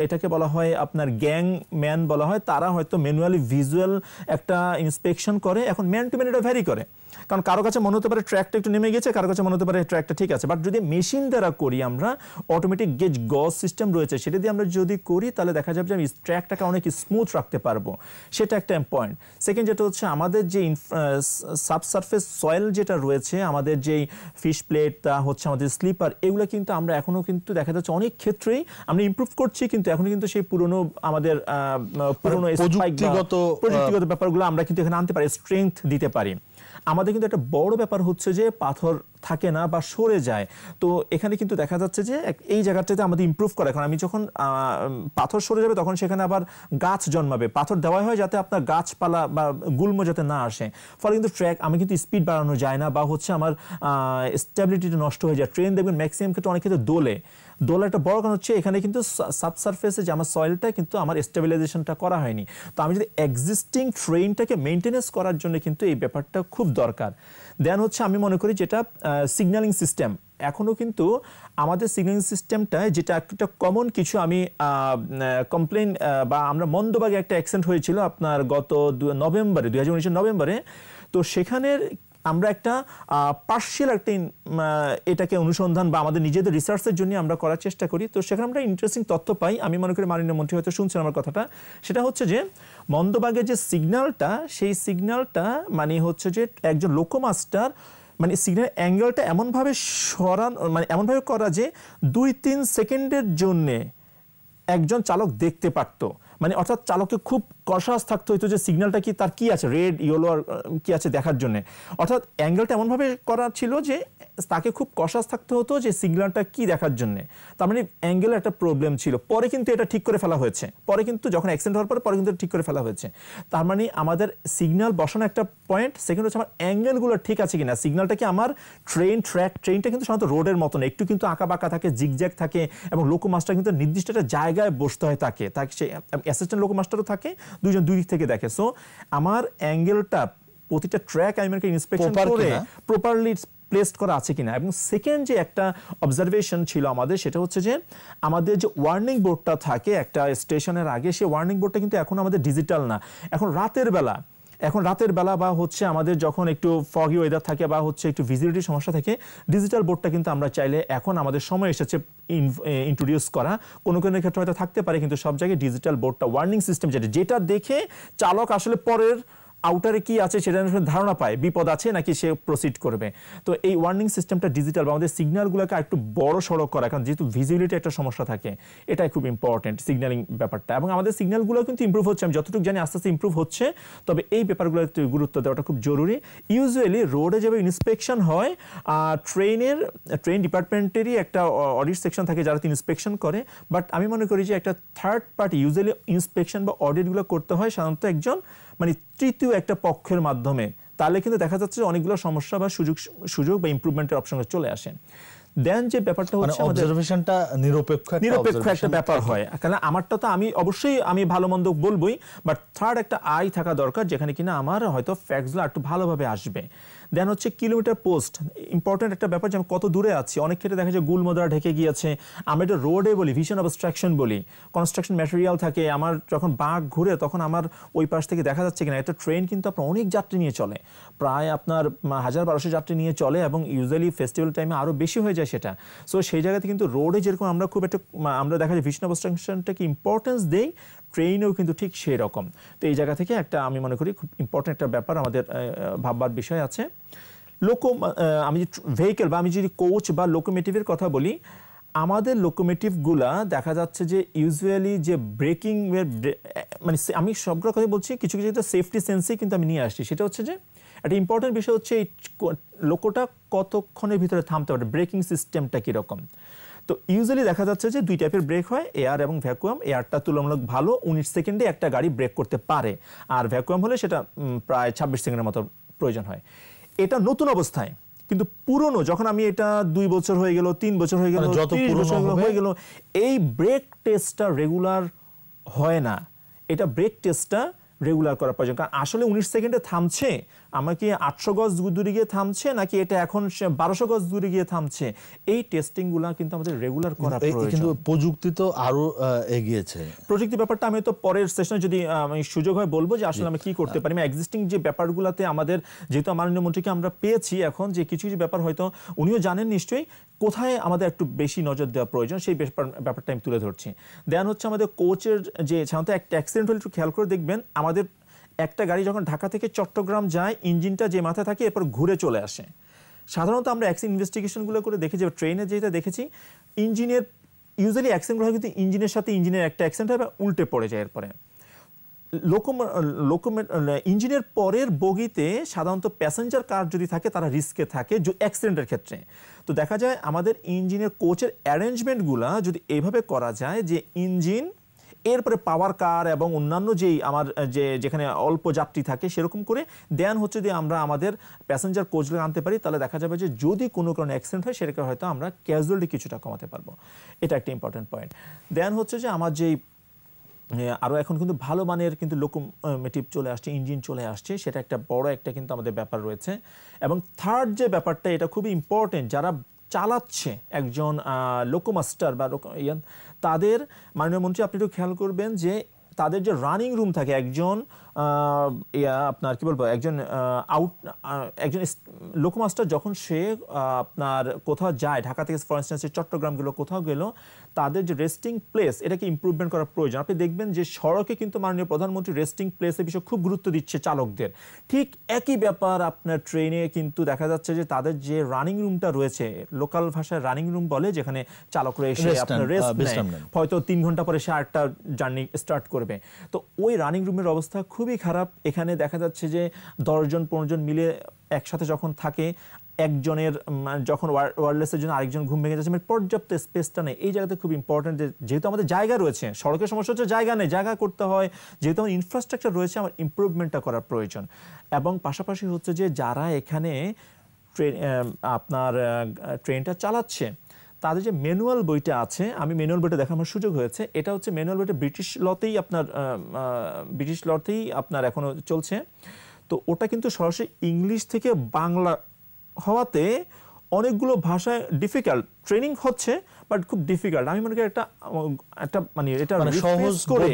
এটাকে বলা হয় আপনার গ্যাং ম্যান বলা হয়, তারা হয়তো ম্যানুয়ালি ভিজুয়াল একটা ইন্সপেকশন করে। এখন ম্যান টু ম্যান এটা ভ্যারি করে। কারণ কারো কাছে মনে হতে পারে ট্র্যাকটা একটু নেমে গেছে, কারো কাছে মনে হতে পারে ট্র্যাকটা ঠিক আছে। বাট যদি মেশিন দ্বারা করি আমরা, অটোমেটিক গেজ গজ সিস্টেম রয়েছে, সেটা দিয়ে আমরা যদি করি তাহলে দেখা যাবে যে আমি ট্র্যাকটাকে অনেক স্মুথ রাখতে পারবো। সেটা একটা পয়েন্ট। সেকেন্ড যেটা হচ্ছে আমাদের যে সাবসারফেস সয়েল যেটা রয়েছে, আমাদের যেই ফিশ প্লেট, তা হচ্ছে আমাদের স্লিপার, এগুলো কিন্তু আমরা এখনো কিন্তু দেখা যাচ্ছে অনেক ক্ষেত্রেই আমরা ইমপ্রুভ করছি, কিন্তু এখন কিন্তু সেই পুরনো আমাদের প্রযুক্তিগত ব্যাপারগুলো আমরা কিন্তু এখানে আনতে পারি, স্ট্রেংথ দিতে পারি। আমাদের কিন্তু একটা বড় ব্যাপার হচ্ছে যে পাথর থাকে না বা সরে যায়। তো এখানে কিন্তু দেখা যাচ্ছে যে এই জায়গাটাতে আমাদের ইমপ্রুভ করা। এখন আমি যখন পাথর সরে যাবে তখন সেখানে আবার গাছ জন্মাবে। পাথর দেওয়া হয় যাতে আপনার গাছপালা বা গুল্ম যাতে না আসে। ফলে কিন্তু ট্র্যাক আমি কিন্তু স্পিড বাড়ানো যায় না, বা হচ্ছে আমার স্টেবিলিটিটা নষ্ট হয়ে যায়। ট্রেন দেখবেন ম্যাক্সিমাম ক্ষেত্রে অনেক ক্ষেত্রে দোলে একটা বড় কারণ হচ্ছে এখানে কিন্তু সাবসারফেসে যে আমার সয়েলটা কিন্তু আমার স্টেবিলাইজেশনটা করা হয়নি। তো আমি যদি এক্সিস্টিং ট্রেনটাকে মেনটেনেন্স করার জন্য কিন্তু এই ব্যাপারটা খুব দরকার। দেন হচ্ছে আমি মনে করি যেটা সিগন্যালিং সিস্টেম, এখনো কিন্তু আমাদের সিগন্যালিং সিস্টেমটা যেটা একটা কমন কিছু আমি কমপ্লেন বা আমরা মন্দবাগে একটা অ্যাক্সিডেন্ট হয়েছিল আপনার গত 2019 নভেম্বরে। তো সেখানের আমরা একটা পার্শিয়াল একটা এটাকে অনুসন্ধান বা আমাদের নিজেদের রিসার্চের জন্য আমরা করার চেষ্টা করি। তো সেখানে আমরা ইন্টারেস্টিং তথ্য পাই। আমি মনে করি মাননীয় মন্ত্রী হয়তো শুনছেন আমার কথাটা। সেটা হচ্ছে যে মন্দবাগের যে সিগন্যালটা, সেই সিগন্যালটা মানে হচ্ছে যে একজন লোকোমাস্টার মানে সিগন্যাল অ্যাঙ্গেলটা এমনভাবে মানে এমনভাবে করা যে 2-3 সেকেন্ডের জন্যে একজন চালক দেখতে পারতো। মানে অর্থাৎ চালককে খুব কনশাস থাকতে হইতো যে সিগন্যালটা কি তার কি আছে, রেড ইয়েলো আর কি আছে দেখার জন্য। অর্থাৎ অ্যাঙ্গেলটা এমনভাবে করা ছিল যে তাকে খুব কনশাস থাকতে হতো যে সিগন্যালটা কি দেখার জন্য। তার মানে অ্যাঙ্গেলের একটা প্রবলেম ছিল। পরে কিন্তু এটা ঠিক করে ফেলা হয়েছে। পরে কিন্তু যখন অ্যাক্সিডেন্ট হওয়ার পরে কিন্তু ঠিক করে ফেলা হয়েছে। তার মানে আমাদের সিগন্যাল বসানো একটা পয়েন্ট, সেকেন্ড হচ্ছে আমার অ্যাঙ্গেলগুলো ঠিক আছে কিনা। সিগন্যালটা কি আমার ট্রেনটা কিন্তু সাধারণত রোডের মতন একটু কিন্তু আঁকা বাঁকা থাকে, জিগজ্যাগ থাকে, এবং লোকোমাস্টার কিন্তু নির্দিষ্ট একটা জায়গায় বসতে হয় তাকে সেই অ্যাসিস্ট্যান্ট লোকোমাস্টারও থাকে, দুইজন দুই দিক থেকে দেখে। সো আমার অ্যাঙ্গেলটা প্রতিটা ট্র্যাক আমি ইন্সপেকশন করে প্রপারলি প্লেসড করা আছে কিনা। এবং সেকেন্ড যে একটা অবজারভেশন ছিল আমাদের, সেটা হচ্ছে যে আমাদের যে ওয়ার্নিং বোর্ডটা থাকে একটা স্টেশনের আগে, সেই ওয়ার্নিং বোর্ডটা কিন্তু এখন আমাদের ডিজিটাল না। এখন রাতের বেলা বা হচ্ছে আমাদের যখন একটু ফগি ওয়েদার থাকে বা হচ্ছে একটু ভিজিবিলিটির সমস্যা থাকে, ডিজিটাল বোর্ডটা কিন্তু আমরা চাইলে এখন আমাদের সময় এসেছে ইন্ট্রোডিউস করা। কোনো ক্ষেত্রে হয়তো থাকতে পারে, কিন্তু সব জায়গায় ডিজিটাল বোর্ডটা ওয়ার্নিং সিস্টেম যেটা দেখে চালক আসলে পরের আউটারে কি আছে সেটা ধারণা পায়, বিপদ আছে নাকি সে প্রসিড করবে। তো এই ওয়ার্নিং সিস্টেমটা ডিজিটাল বা আমাদের সিগন্যালগুলোকে একটু বড় সড়ো করা, কারণ যেহেতু ভিজিবিলিটি একটা সমস্যা থাকে, এটাই খুব ইম্পর্টেন্ট সিগন্যালিং ব্যাপারটা। এবং আমাদের সিগন্যালগুলো কিন্তু ইমপ্রুভ হচ্ছে, আমি যতটুকু জানি আস্তে আস্তে ইমপ্রুভ হচ্ছে। তবে এই ব্যাপারগুলো গুরুত্ব দেওয়াটা খুব জরুরি। ইউজুয়ালি রোডে যেভাবে ইন্সপেকশন হয়, ট্রেন ডিপার্টমেন্টেরই একটা অডিট সেকশন থাকে যারা ইন্সপেকশন করে। বাট আমি মনে করি যে একটা থার্ড পার্টি ইউজুয়ালি ইন্সপেকশন বা অডিটগুলো করতে হয় সাধারণত একজন মানে তৃতীয় একটা পক্ষের মাধ্যমে। তাহলে কিন্তু দেখা যাচ্ছে অনেকগুলো সমস্যা বা সুযোগ বা ইমপ্রুভমেন্টের অপশন চলে আসে। দেন যে ব্যাপারটা হচ্ছে অবজারভেশনটা নিরপেক্ষ একটা ব্যাপার হয়। কারণ আমারটা তো আমি ভালো মন্দ বলবোই, বাট থার্ড একটা আই থাকা দরকার যেখানে কিনা আমার হয়তো ফ্যাক্টসগুলো একটু ভালোভাবে আসবে। দেন হচ্ছে কিলোমিটার পোস্ট, ইম্পর্টেন্ট একটা ব্যাপার যে আমি কত দূরে আছি। অনেক ক্ষেত্রে দেখা যায় গুল্ম দ্বারা ঢেকে গিয়েছে, আমরা এটা রোডে বলি ভিশন অবস্ট্রাকশন বলি, কনস্ট্রাকশন ম্যাটেরিয়াল থাকে, আমার যখন বাঁক ঘুরে তখন আমার ওই পাশ থেকে দেখা যাচ্ছে কিনা। একটা ট্রেন কিন্তু আপনার অনেক যাত্রী নিয়ে চলে, প্রায় আপনার 1000-1200 যাত্রী নিয়ে চলে, এবং ইউজুয়ালি ফেস্টিভ্যাল টাইমে আরও বেশি হয়ে যায় সেটা। সো সেই জায়গাতে কিন্তু রোডে যেরকম আমরা দেখা যায় ভিশন অবস্ট্রাকশনটাকে ইম্পর্টেন্স দেই, ট্রেনেও কিন্তু ঠিক সেই রকম। তো এই জায়গা থেকে একটা আমি মনে করি খুব ইম্পর্টেন্ট একটা ব্যাপার আমাদের ভাববার বিষয় আছে। আমি ভেহিকেল বা আমি যদি কোচ বা লোকোমেটিভের কথা বলি, আমাদের লোকোমেটিভগুলা দেখা যাচ্ছে যে ইউজুয়ালি যে ব্রেকিং মানে আমি সবগুলো কথা বলছি, কিছু কিছু সেফটি সেন্সই কিন্তু আমি নিয়ে আসছি। সেটা হচ্ছে যে একটা ইম্পর্টেন্ট বিষয় হচ্ছে এই লোকোটা কতক্ষণের ভিতরে থামতে পারে, ব্রেকিং সিস্টেমটা কীরকম। তো ইউজুয়ালি দেখা যাচ্ছে যে 2 টাইপের ব্রেক হয়, এয়ার এবং ভ্যাকুয়াম। এয়ারটা তুলনামূলক ভালো, 19 সেকেন্ডে একটা গাড়ি ব্রেক করতে পারে, আর ভ্যাকুয়াম হলে সেটা প্রায় 26 সেকেন্ডের মতো প্রয়োজন হয়। এটা নতুন অবস্থায়, কিন্তু পুরনো যখন আমি এটা 2 বছর হয়ে গেল, 3 বছর হয়ে গেল, 30 বছর হয়ে গেল, এই ব্রেক টেস্টটা রেগুলার হয় না। এটা ব্রেক টেস্টটা রেগুলার করা প্রয়োজন, কারণ আসলে 19 সেকেন্ডে থামছে আমার কি 800 গজ দূরে গিয়ে থামছে নাকি এটা এখন 1200 গজ দূরে গিয়ে থামছে, এই টেস্টিং গুলা কিন্তু আমাদের রেগুলার করা প্রয়োজন। কিন্তু প্রযুক্তি তো আরো এগিয়েছে। প্রযুক্তি ব্যাপারটা আমি তো পরের সেশনে যদি আমি সুযোগ হয় বলবো যে আসলে আমরা কি করতে পারি। এক্সিস্টিং যে ব্যাপারগুলোতে আমাদের যেহেতু মাননীয় মন্ত্রীকে আমরা পেয়েছি এখন, যে কিছু কিছু ব্যাপার হয়তো উনিও জানেন নিশ্চয়ই কোথায় আমাদের একটু বেশি নজর দেওয়া প্রয়োজন, সেই ব্যাপারটা আমি তুলে ধরছি। দেন হচ্ছে আমাদের কোচের যে সাধারণত একটা অ্যাক্সিডেন্ট হলে একটু খেয়াল করে দেখবেন, আমাদের একটা গাড়ি যখন ঢাকা থেকে চট্টগ্রাম যায়, ইঞ্জিনটা যে মাথায় থাকে এরপর ঘুরে চলে আসে। সাধারণত আমরা অ্যাক্সিডেন্ট ইনভেস্টিগেশনগুলো করে দেখেছি, ট্রেনে যেটা দেখেছি, ইঞ্জিনের ইউজুয়ালি অ্যাক্সিডেন্ট হয় কিন্তু ইঞ্জিনের সাথে ইঞ্জিনের একটা অ্যাক্সিডেন্ট হয় বা উল্টে পড়ে যায়। এরপরে ইঞ্জিনের পরের বগিতে সাধারণত প্যাসেঞ্জার কার যদি থাকে তারা রিস্কে থাকে অ্যাক্সিডেন্টের ক্ষেত্রে। তো দেখা যায় আমাদের ইঞ্জিনের কোচের অ্যারেঞ্জমেন্টগুলো যদি এইভাবে করা যায় যে ইঞ্জিন, এরপরে পাওয়ার কার এবং অন্যান্য যেই আমার যেখানে অল্প যাত্রী থাকে সেরকম করে দেন হচ্ছে যে আমরা আমাদের প্যাসেঞ্জার কোচগুলো আনতে পারি, তাহলে দেখা যাবে যে যদি কোনো কারণে অ্যাক্সিডেন্ট হয় সেটাকে হয়তো আমরা ক্যাজুয়ালিটি কিছুটা কমাতে পারবো। এটা একটা ইম্পর্টেন্ট পয়েন্ট। দেন হচ্ছে যে আমার যেই আরও এখন কিন্তু ভালো মানের কিন্তু লোকোমোটিভ চলে আসছে, ইঞ্জিন চলে আসছে, সেটা একটা বড় একটা কিন্তু আমাদের ব্যাপার রয়েছে। এবং থার্ড যে ব্যাপারটা, এটা খুবই ইম্পর্টেন্ট, যারা চালাচ্ছে একজন লোকোমাস্টার বা তাদের মাননীয় মন্ত্রী আপনি একটু খেয়াল করবেন যে তাদের যে রানিং রুম থাকে, একজন আপনার কি বলবো একজন লোকোমাস্টার যখন সে আপনার কোথাও যায়, ঢাকা থেকে ফর ইনস্ট্যান্স চট্টগ্রাম গেল, কোথাও গেল, তাদের যে রেস্টিং প্লেস এটাকে ইমপ্রুভমেন্ট করার প্রয়োজন। আপনি দেখবেন যে সড়কে কিন্তু মাননীয় প্রধানমন্ত্রী রেস্টিং প্লেসের বিষয়ে খুব গুরুত্ব দিচ্ছে চালকদের। ঠিক একই ব্যাপার আপনার ট্রেনে কিন্তু দেখা যাচ্ছে যে তাদের যে রানিং রুমটা রয়েছে, লোকাল ভাষায় রানিং রুম বলে, যেখানে চালকরা এসে আপনার রেস্ট নেয়, হয়তো 3 ঘন্টা পরে সে আরেকটা জার্নি স্টার্ট করবে। তো ওই রানিং রুমের অবস্থা খুবই খারাপ। এখানে দেখা যাচ্ছে যে 10 জন 15 জন মিলে একসাথে যখন থাকে, একজনের যখন ওয়্যারলেসের জন্য আরেকজন ঘুম ভেঙে যাচ্ছে, পর্যাপ্ত স্পেসটা নেই। এই জায়গাতে খুব ইম্পর্টেন্ট, যেহেতু আমাদের জায়গা রয়েছে, সড়কের সমস্যা হচ্ছে জায়গা নেই, জায়গা করতে হয়, যেহেতু আমার ইনফ্রাস্ট্রাকচার রয়েছে, আমার ইমপ্রুভমেন্টটা করার প্রয়োজন। এবং পাশাপাশি হচ্ছে যে যারা এখানে আপনার ট্রেনটা চালাচ্ছে, তাদের যে ম্যানুয়াল বইটা আছে, আমি ম্যানুয়াল বইটা দেখার আমার সুযোগ হয়েছে, এটা হচ্ছে ম্যানুয়াল বইটা ব্রিটিশ লতেই আপনার এখনো চলছে। তো ওটা কিন্তু সরাসরি ইংলিশ থেকে বাংলা হওয়াতে অনেকগুলো ভাষায় ডিফিকাল্ট, ট্রেনিং হচ্ছে বাট খুব ডিফিকাল্ট। আমি মনে করি একটা মানে এটা সহজ করে,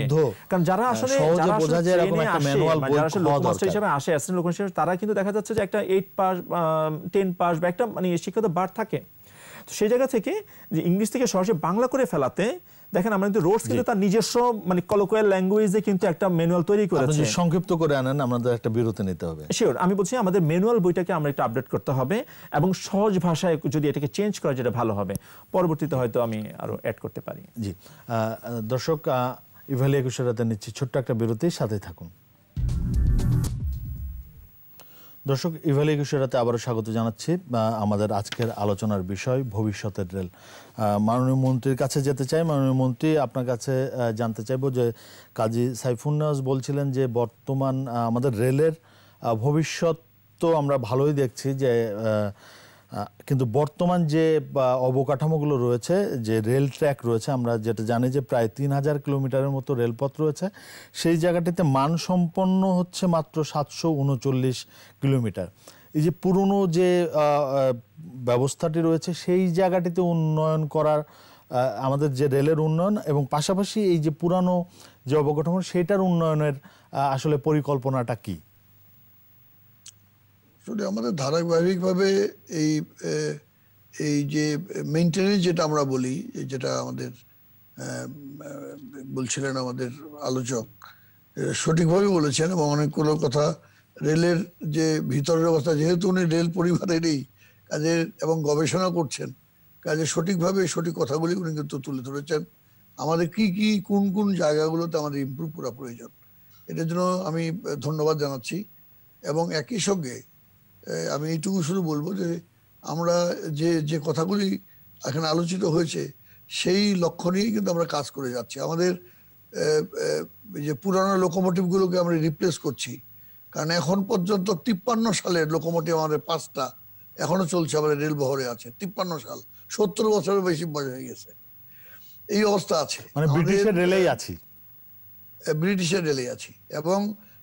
কারণ যারা আসলে লোকমাস্টার হিসেবে আসে, অ্যাসিস্ট্যান্ট লোকমাস্টার হিসেবে, তারা কিন্তু দেখা যাচ্ছে যে একটা 8 পাস 10 পাস বা একটা মানে শিক্ষাগত বার থাকে। তো সেই জায়গা থেকে যে ইংলিশ থেকে সরাসরি বাংলা করে ফেলাতে, দেখেন আমরা কিন্তু রোডস কিন্তু তার নিজস্ব মানে কলোকুয়াল ল্যাঙ্গুয়েজে কিন্তু একটা ম্যানুয়াল তৈরি করেছে। আপনি সংক্ষিপ্ত করে আনেন, আমাদের একটা বিরতি নিতে হবে। শিওর, আমি বলছি আমাদের ম্যানুয়াল বইটাকে আমরা একটু আপডেট করতে হবে এবং সহজ ভাষায় যদি এটাকে চেঞ্জ করা যেটা ভালো হবে। পরবর্তীতে হয়তো আমি আরো অ্যাড করতে পারি। জি দর্শক, ইভালি 21 রাতে নিচ্ছি ছোট্ট একটা বিরতি, সাথে থাকুন। দর্শক, ইভালি 21 রাতে আবারও স্বাগত জানাচ্ছি। আমাদের আজকের আলোচনার বিষয় ভবিষ্যতের রেল। মাননীয় মন্ত্রীর কাছে যেতে চাই। মাননীয় মন্ত্রী, আপনার কাছে জানতে চাইব যে কাজী সাইফুন নাজ বলছিলেন যে বর্তমান আমাদের রেলের ভবিষ্যৎ তো আমরা ভালোই দেখছি, যে কিন্তু বর্তমান যে অবকাঠামোগুলো রয়েছে, যে রেল ট্র্যাক রয়েছে, আমরা যেটা জানি যে প্রায় 3000 কিলোমিটারের মতো রেলপথ রয়েছে, সেই জায়গাটিতে মানসম্পন্ন হচ্ছে মাত্র 739 কিলোমিটার। এই যে পুরনো যে ব্যবস্থাটি রয়েছে, সেই জায়গাটিতে উন্নয়ন করার আমাদের যে রেলের উন্নয়ন এবং পাশাপাশি এই যে পুরানো যে অবকাঠামো, সেটার উন্নয়নের আসলে পরিকল্পনাটা কি? আসলে আমাদের ধারাবাহিকভাবে এই যে মেইনটেনেন্স যেটা আমরা বলি, যেটা আমাদের বলছিলেন আমাদের আলোচক, সঠিকভাবে বলেছেন এবং অনেকগুলো কথা রেলের যে ভিতরের অবস্থা, যেহেতু উনি রেল পরিবারেরই কাজের এবং গবেষণা করছেন, কাজে সঠিকভাবে সঠিক কথাগুলি উনি কিন্তু তুলে ধরেছেন। আমাদের কি কি কোন কোন জায়গাগুলোতে আমাদের ইমপ্রুভ করা প্রয়োজন, এটার জন্য আমি ধন্যবাদ জানাচ্ছি। এবং একই সঙ্গে আমি এইটুকু শুধু বলবো যে আমরা যে কথাগুলি এখানে আলোচিত হয়েছে, সেই লক্ষ্য নিয়েই কিন্তু আমরা কাজ করে যাচ্ছি। আমাদের যে পুরানো লোকোমোটিভগুলোকে আমরা রিপ্লেস করছি, কারণ এখন পর্যন্ত 53 সালের লোকোমোটিভ আমাদের 5টা এখনো চলছে, আমাদের রেল বহরে আছে। 53 সাল, 70 বছরের বেশি বয়স হয়ে গেছে, এই অবস্থা আছে। মানে ব্রিটিশের রেলেই আছি, ব্রিটিশের রেলে আছি। এবং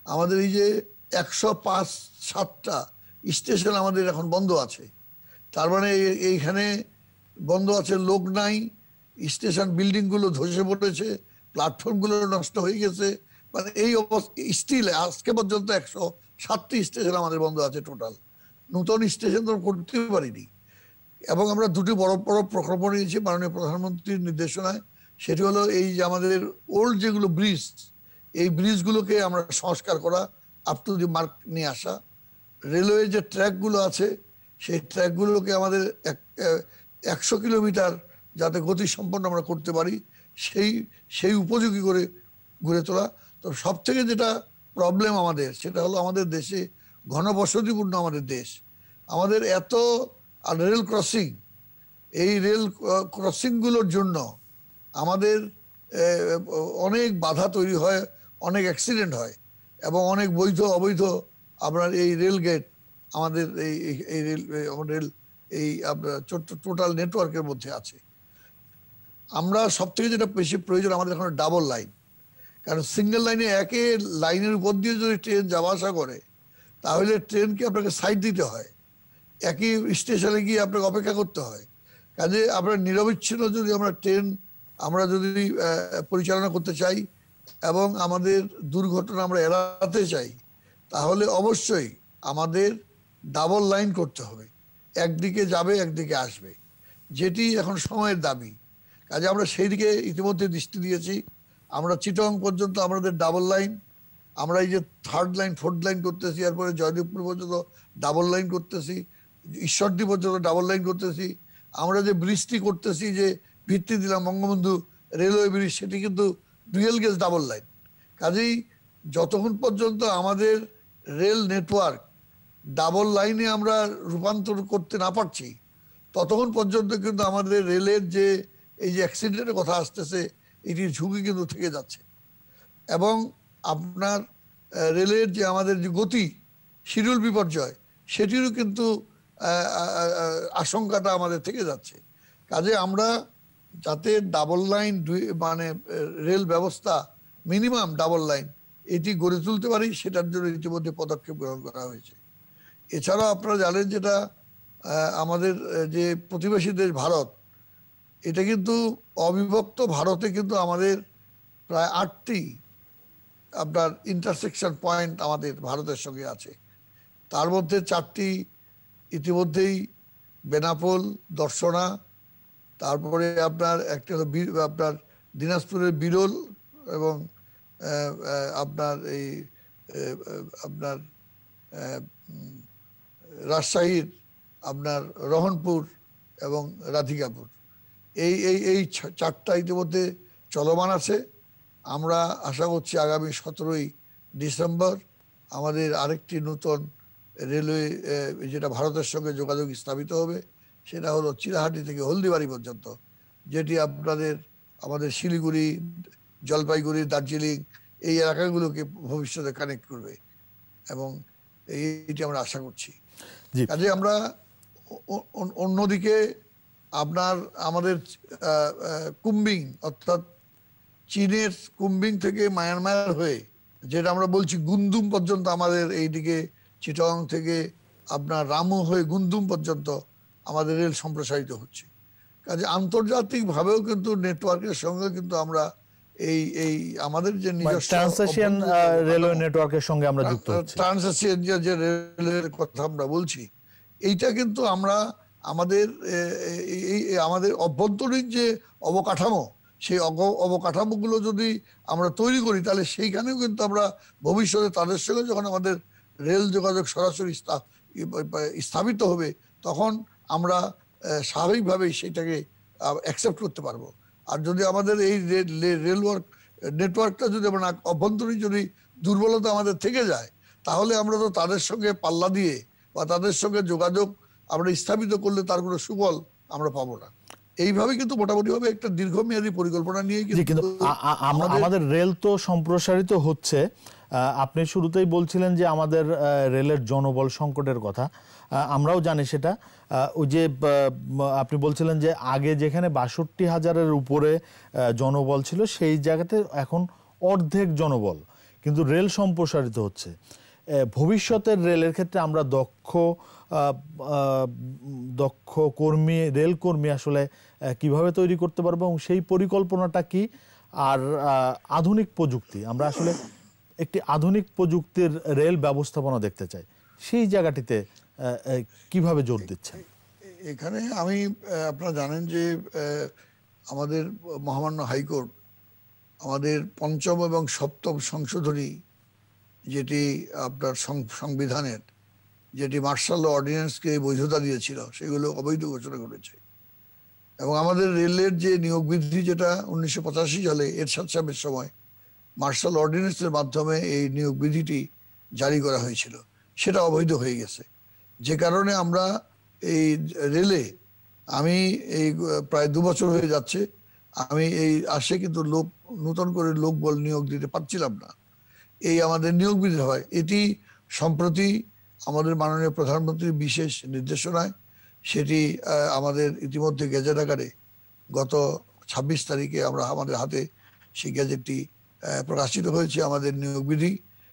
আমাদের এই যে 105-7টা স্টেশন আমাদের এখন বন্ধ আছে। তার মানে এইখানে বন্ধ আছে, লোক নাই, স্টেশন বিল্ডিং গুলো ধসে পড়েছে, প্ল্যাটফর্ম গুলো নষ্ট হয়ে গেছে। মানে এই অবস্থা স্টিল আজকে পর্যন্ত 107টি স্টেশন আমাদের বন্ধ আছে টোটাল। নতুন স্টেশন তো করতে পারিনি। এবং আমরা দুটি বড় বড় প্রকল্প নিয়েছি মাননীয় প্রধানমন্ত্রীর নির্দেশনায়। সেটি হলো এই যে আমাদের ওল্ড যেগুলো ব্রিজ, এই ব্রিজগুলোকে আমরা সংস্কার করা, আপ টু দি মার্ক নিয়ে আসা। রেলওয়ে যে ট্র্যাকগুলো আছে সেই ট্র্যাকগুলোকে আমাদের 100 কিলোমিটার যাতে গতি সম্পন্ন আমরা করতে পারি সেই উপযোগী করে গড়ে তোলা। তো সব থেকে যেটা প্রবলেম আমাদের, সেটা হলো আমাদের দেশে ঘনবসতিপূর্ণ আমাদের দেশ, আমাদের এত রেল ক্রসিং, এই রেল ক্রসিংগুলোর জন্য আমাদের অনেক বাধা তৈরি হয়, অনেক অ্যাক্সিডেন্ট হয় এবং অনেক বৈধ অবৈধ আপনার এই রেল গেট আমাদের এই রেল এই আপনার টোটাল নেটওয়ার্কের মধ্যে আছে। আমরা সব থেকে যেটা বেশি প্রয়োজন আমাদের এখন ডাবল লাইন, কারণ সিঙ্গেল লাইনে একে লাইনের উপর দিয়ে যদি ট্রেন যাওয়া আসা করে তাহলে ট্রেনকে আপনাকে সাইড দিতে হয়, একই স্টেশনে গিয়ে আপনাকে অপেক্ষা করতে হয়। কাজে আপনার নিরবিচ্ছিন্ন যদি আমরা ট্রেন আমরা যদি পরিচালনা করতে চাই এবং আমাদের দুর্ঘটনা আমরা এড়াতে চাই, তাহলে অবশ্যই আমাদের ডাবল লাইন করতে হবে, একদিকে যাবে একদিকে আসবে, যেটি এখন সময়ের দাবি। কাজে আমরা সেই দিকে ইতিমধ্যে দৃষ্টি দিয়েছি। আমরা চিটং পর্যন্ত আমাদের ডাবল লাইন, আমরা এই যে 3rd লাইন 4th লাইন করতেছি, এরপরে জয়দেবপুর পর্যন্ত ডাবল লাইন করতেছি, ঈশ্বরদী পর্যন্ত ডাবল লাইন করতেছি। আমরা যে ব্রিজটি করতেছি, যে ভিত্তি দিলাম বঙ্গবন্ধু রেলওয়ে ব্রিজ, সেটি কিন্তু ডুয়েল গেজ ডাবল লাইন। কাজেই যতক্ষণ পর্যন্ত আমাদের রেল নেটওয়ার্ক ডাবল লাইনে আমরা রূপান্তর করতে না পারছি, ততক্ষণ পর্যন্ত কিন্তু আমাদের রেলের যে এই যে অ্যাক্সিডেন্টের কথা আসতেছে, এটির ঝুঁকি কিন্তু থেকে যাচ্ছে। এবং আপনার রেলের যে আমাদের যে গতি, শিডিউল বিপর্যয়, সেটিরও কিন্তু আশঙ্কাটা আমাদের থেকে যাচ্ছে। কাজে আমরা যাতে ডাবল লাইন মানে রেল ব্যবস্থা মিনিমাম ডাবল লাইন এটি গড়ে তুলতে পারি, সেটার জন্য ইতিমধ্যে পদক্ষেপ গ্রহণ করা হয়েছে। এছাড়াও আপনারা জানেন যেটা আমাদের যে প্রতিবেশী দেশ ভারত, এটা কিন্তু অবিভক্ত ভারতে কিন্তু আমাদের প্রায় 8টি আপনার ইন্টারসেকশন পয়েন্ট আমাদের ভারতের সঙ্গে আছে। তার মধ্যে 4টি ইতিমধ্যেই বেনাপোল, দর্শনা, তারপরে আপনার একটা হলো আপনার দিনাজপুরের বিরল এবং আপনার এই আপনার রাজশাহীর আপনার রহনপুর এবং রাধিকাপুর, এই 4টা ইতিমধ্যে চলমান আছে। আমরা আশা করছি আগামী 17ই ডিসেম্বর আমাদের আরেকটি নতুন রেলওয়ে যেটা ভারতের সঙ্গে যোগাযোগ স্থাপিত হবে, সেটা হলো চিরাহাটি থেকে হলদিবাড়ি পর্যন্ত, যেটি আপনাদের আমাদের শিলিগুড়ি, জলপাইগুড়ি, দার্জিলিং এই এলাকাগুলোকে ভবিষ্যতে কানেক্ট করবে এবং এইটি আমরা আশা করছি। কাজে আমরা অন্যদিকে আপনার আমাদের কুম্বিং, অর্থাৎ চীনের কুম্বিং থেকে মায়ানমার হয়ে যেটা আমরা বলছি গুন্দুম পর্যন্ত, আমাদের এইদিকে চিটং থেকে আপনার রামু হয়ে গুন্দুম পর্যন্ত আমাদের রেল সম্প্রসারিত হচ্ছে। কাজে আন্তর্জাতিকভাবেও কিন্তু নেটওয়ার্কের সঙ্গে কিন্তু আমরা এই আমাদের যে নিজস্ব ট্রান্সএশিয়ান রেলওয়ে নেটওয়ার্কের সঙ্গে আমরা যুক্ত হচ্ছি। ট্রান্সএশিয়ান যে রেলের কথা আমরা বলছি, এইটা কিন্তু আমরা আমাদের আমাদের অভ্যন্তরীণ যে অবকাঠামো, সেই অবকাঠামোগুলো যদি আমরা তৈরি করি, তাহলে সেইখানেও কিন্তু আমরা ভবিষ্যতে তাদের সঙ্গে যখন আমাদের রেল যোগাযোগ সরাসরি স্থাপিত হবে, তখন আমরা স্বাভাবিকভাবেই সেটাকে অ্যাকসেপ্ট করতে পারবো। আর যদি আমাদের এই রেলওয়ার্ক নেটওয়ার্কটা যদি আমরা অভ্যন্তরীণ যদি দুর্বলতা আমাদের থেকে যায়, তাহলে আমরা তো তাদের সঙ্গে পাল্লা দিয়ে বা তাদের সঙ্গে যোগাযোগ আমরা স্থাপিত করলে তার কোনো সুফল আমরা পাবো না। এইভাবে কিন্তু মোটামুটিভাবে একটা দীর্ঘমেয়াদী পরিকল্পনা নিয়ে কিন্তু আমাদের রেল তো সম্প্রসারিত হচ্ছে। আপনি শুরুতেই বলছিলেন যে আমাদের রেলের জনবল সংকটের কথা, আমরাও জানি সেটা। ওই যে আপনি বলছিলেন যে আগে যেখানে ৬২,০০০-এর উপরে জনবল ছিল, সেই জায়গাতে এখন অর্ধেক জনবল, কিন্তু রেল সম্প্রসারিত হচ্ছে। ভবিষ্যতের রেলের ক্ষেত্রে আমরা দক্ষ কর্মী, রেল কর্মী আসলে কিভাবে তৈরি করতে পারবো এবং সেই পরিকল্পনাটা কি? আর আধুনিক প্রযুক্তি, আমরা আসলে একটি আধুনিক প্রযুক্তির রেল ব্যবস্থাপনা দেখতে চাই, সেই জায়গাটিতে কিভাবে জোর দিচ্ছেন? এখানে আমি আপনারা জানেন যে আমাদের মহামান্য হাইকোর্ট আমাদের পঞ্চম এবং সপ্তম সংশোধনী, যেটি আপনার সংবিধানের, যেটি মার্শাল অর্ডিন্যান্সকে বৈধতা দিয়েছিল, সেগুলো অবৈধ ঘোষণা করেছে। এবং আমাদের রেলের যে নিয়োগ বিধি, যেটা 1985 সালে এরশাদ সাহেবের সময় মার্শাল অর্ডিন্যান্সের মাধ্যমে এই নিয়োগ বিধিটি জারি করা হয়েছিল, সেটা অবৈধ হয়ে গেছে। যে কারণে আমরা এই রেলে, আমি এই প্রায় 2 বছর হয়ে যাচ্ছে, আমি এই আসে কিন্তু নতুন করে লোকবল নিয়োগ দিতে পারছিলাম না। এই আমাদের নিয়োগ বিধি হয়, এটি সম্প্রতি আমাদের মাননীয় প্রধানমন্ত্রীর বিশেষ নির্দেশনায় সেটি আমাদের ইতিমধ্যে গেজেট আকারে গত 26 তারিখে আমরা আমাদের হাতে সেই গেজেটটি প্রকাশিত হয়েছে, আমাদের নিয়োগ বিধি।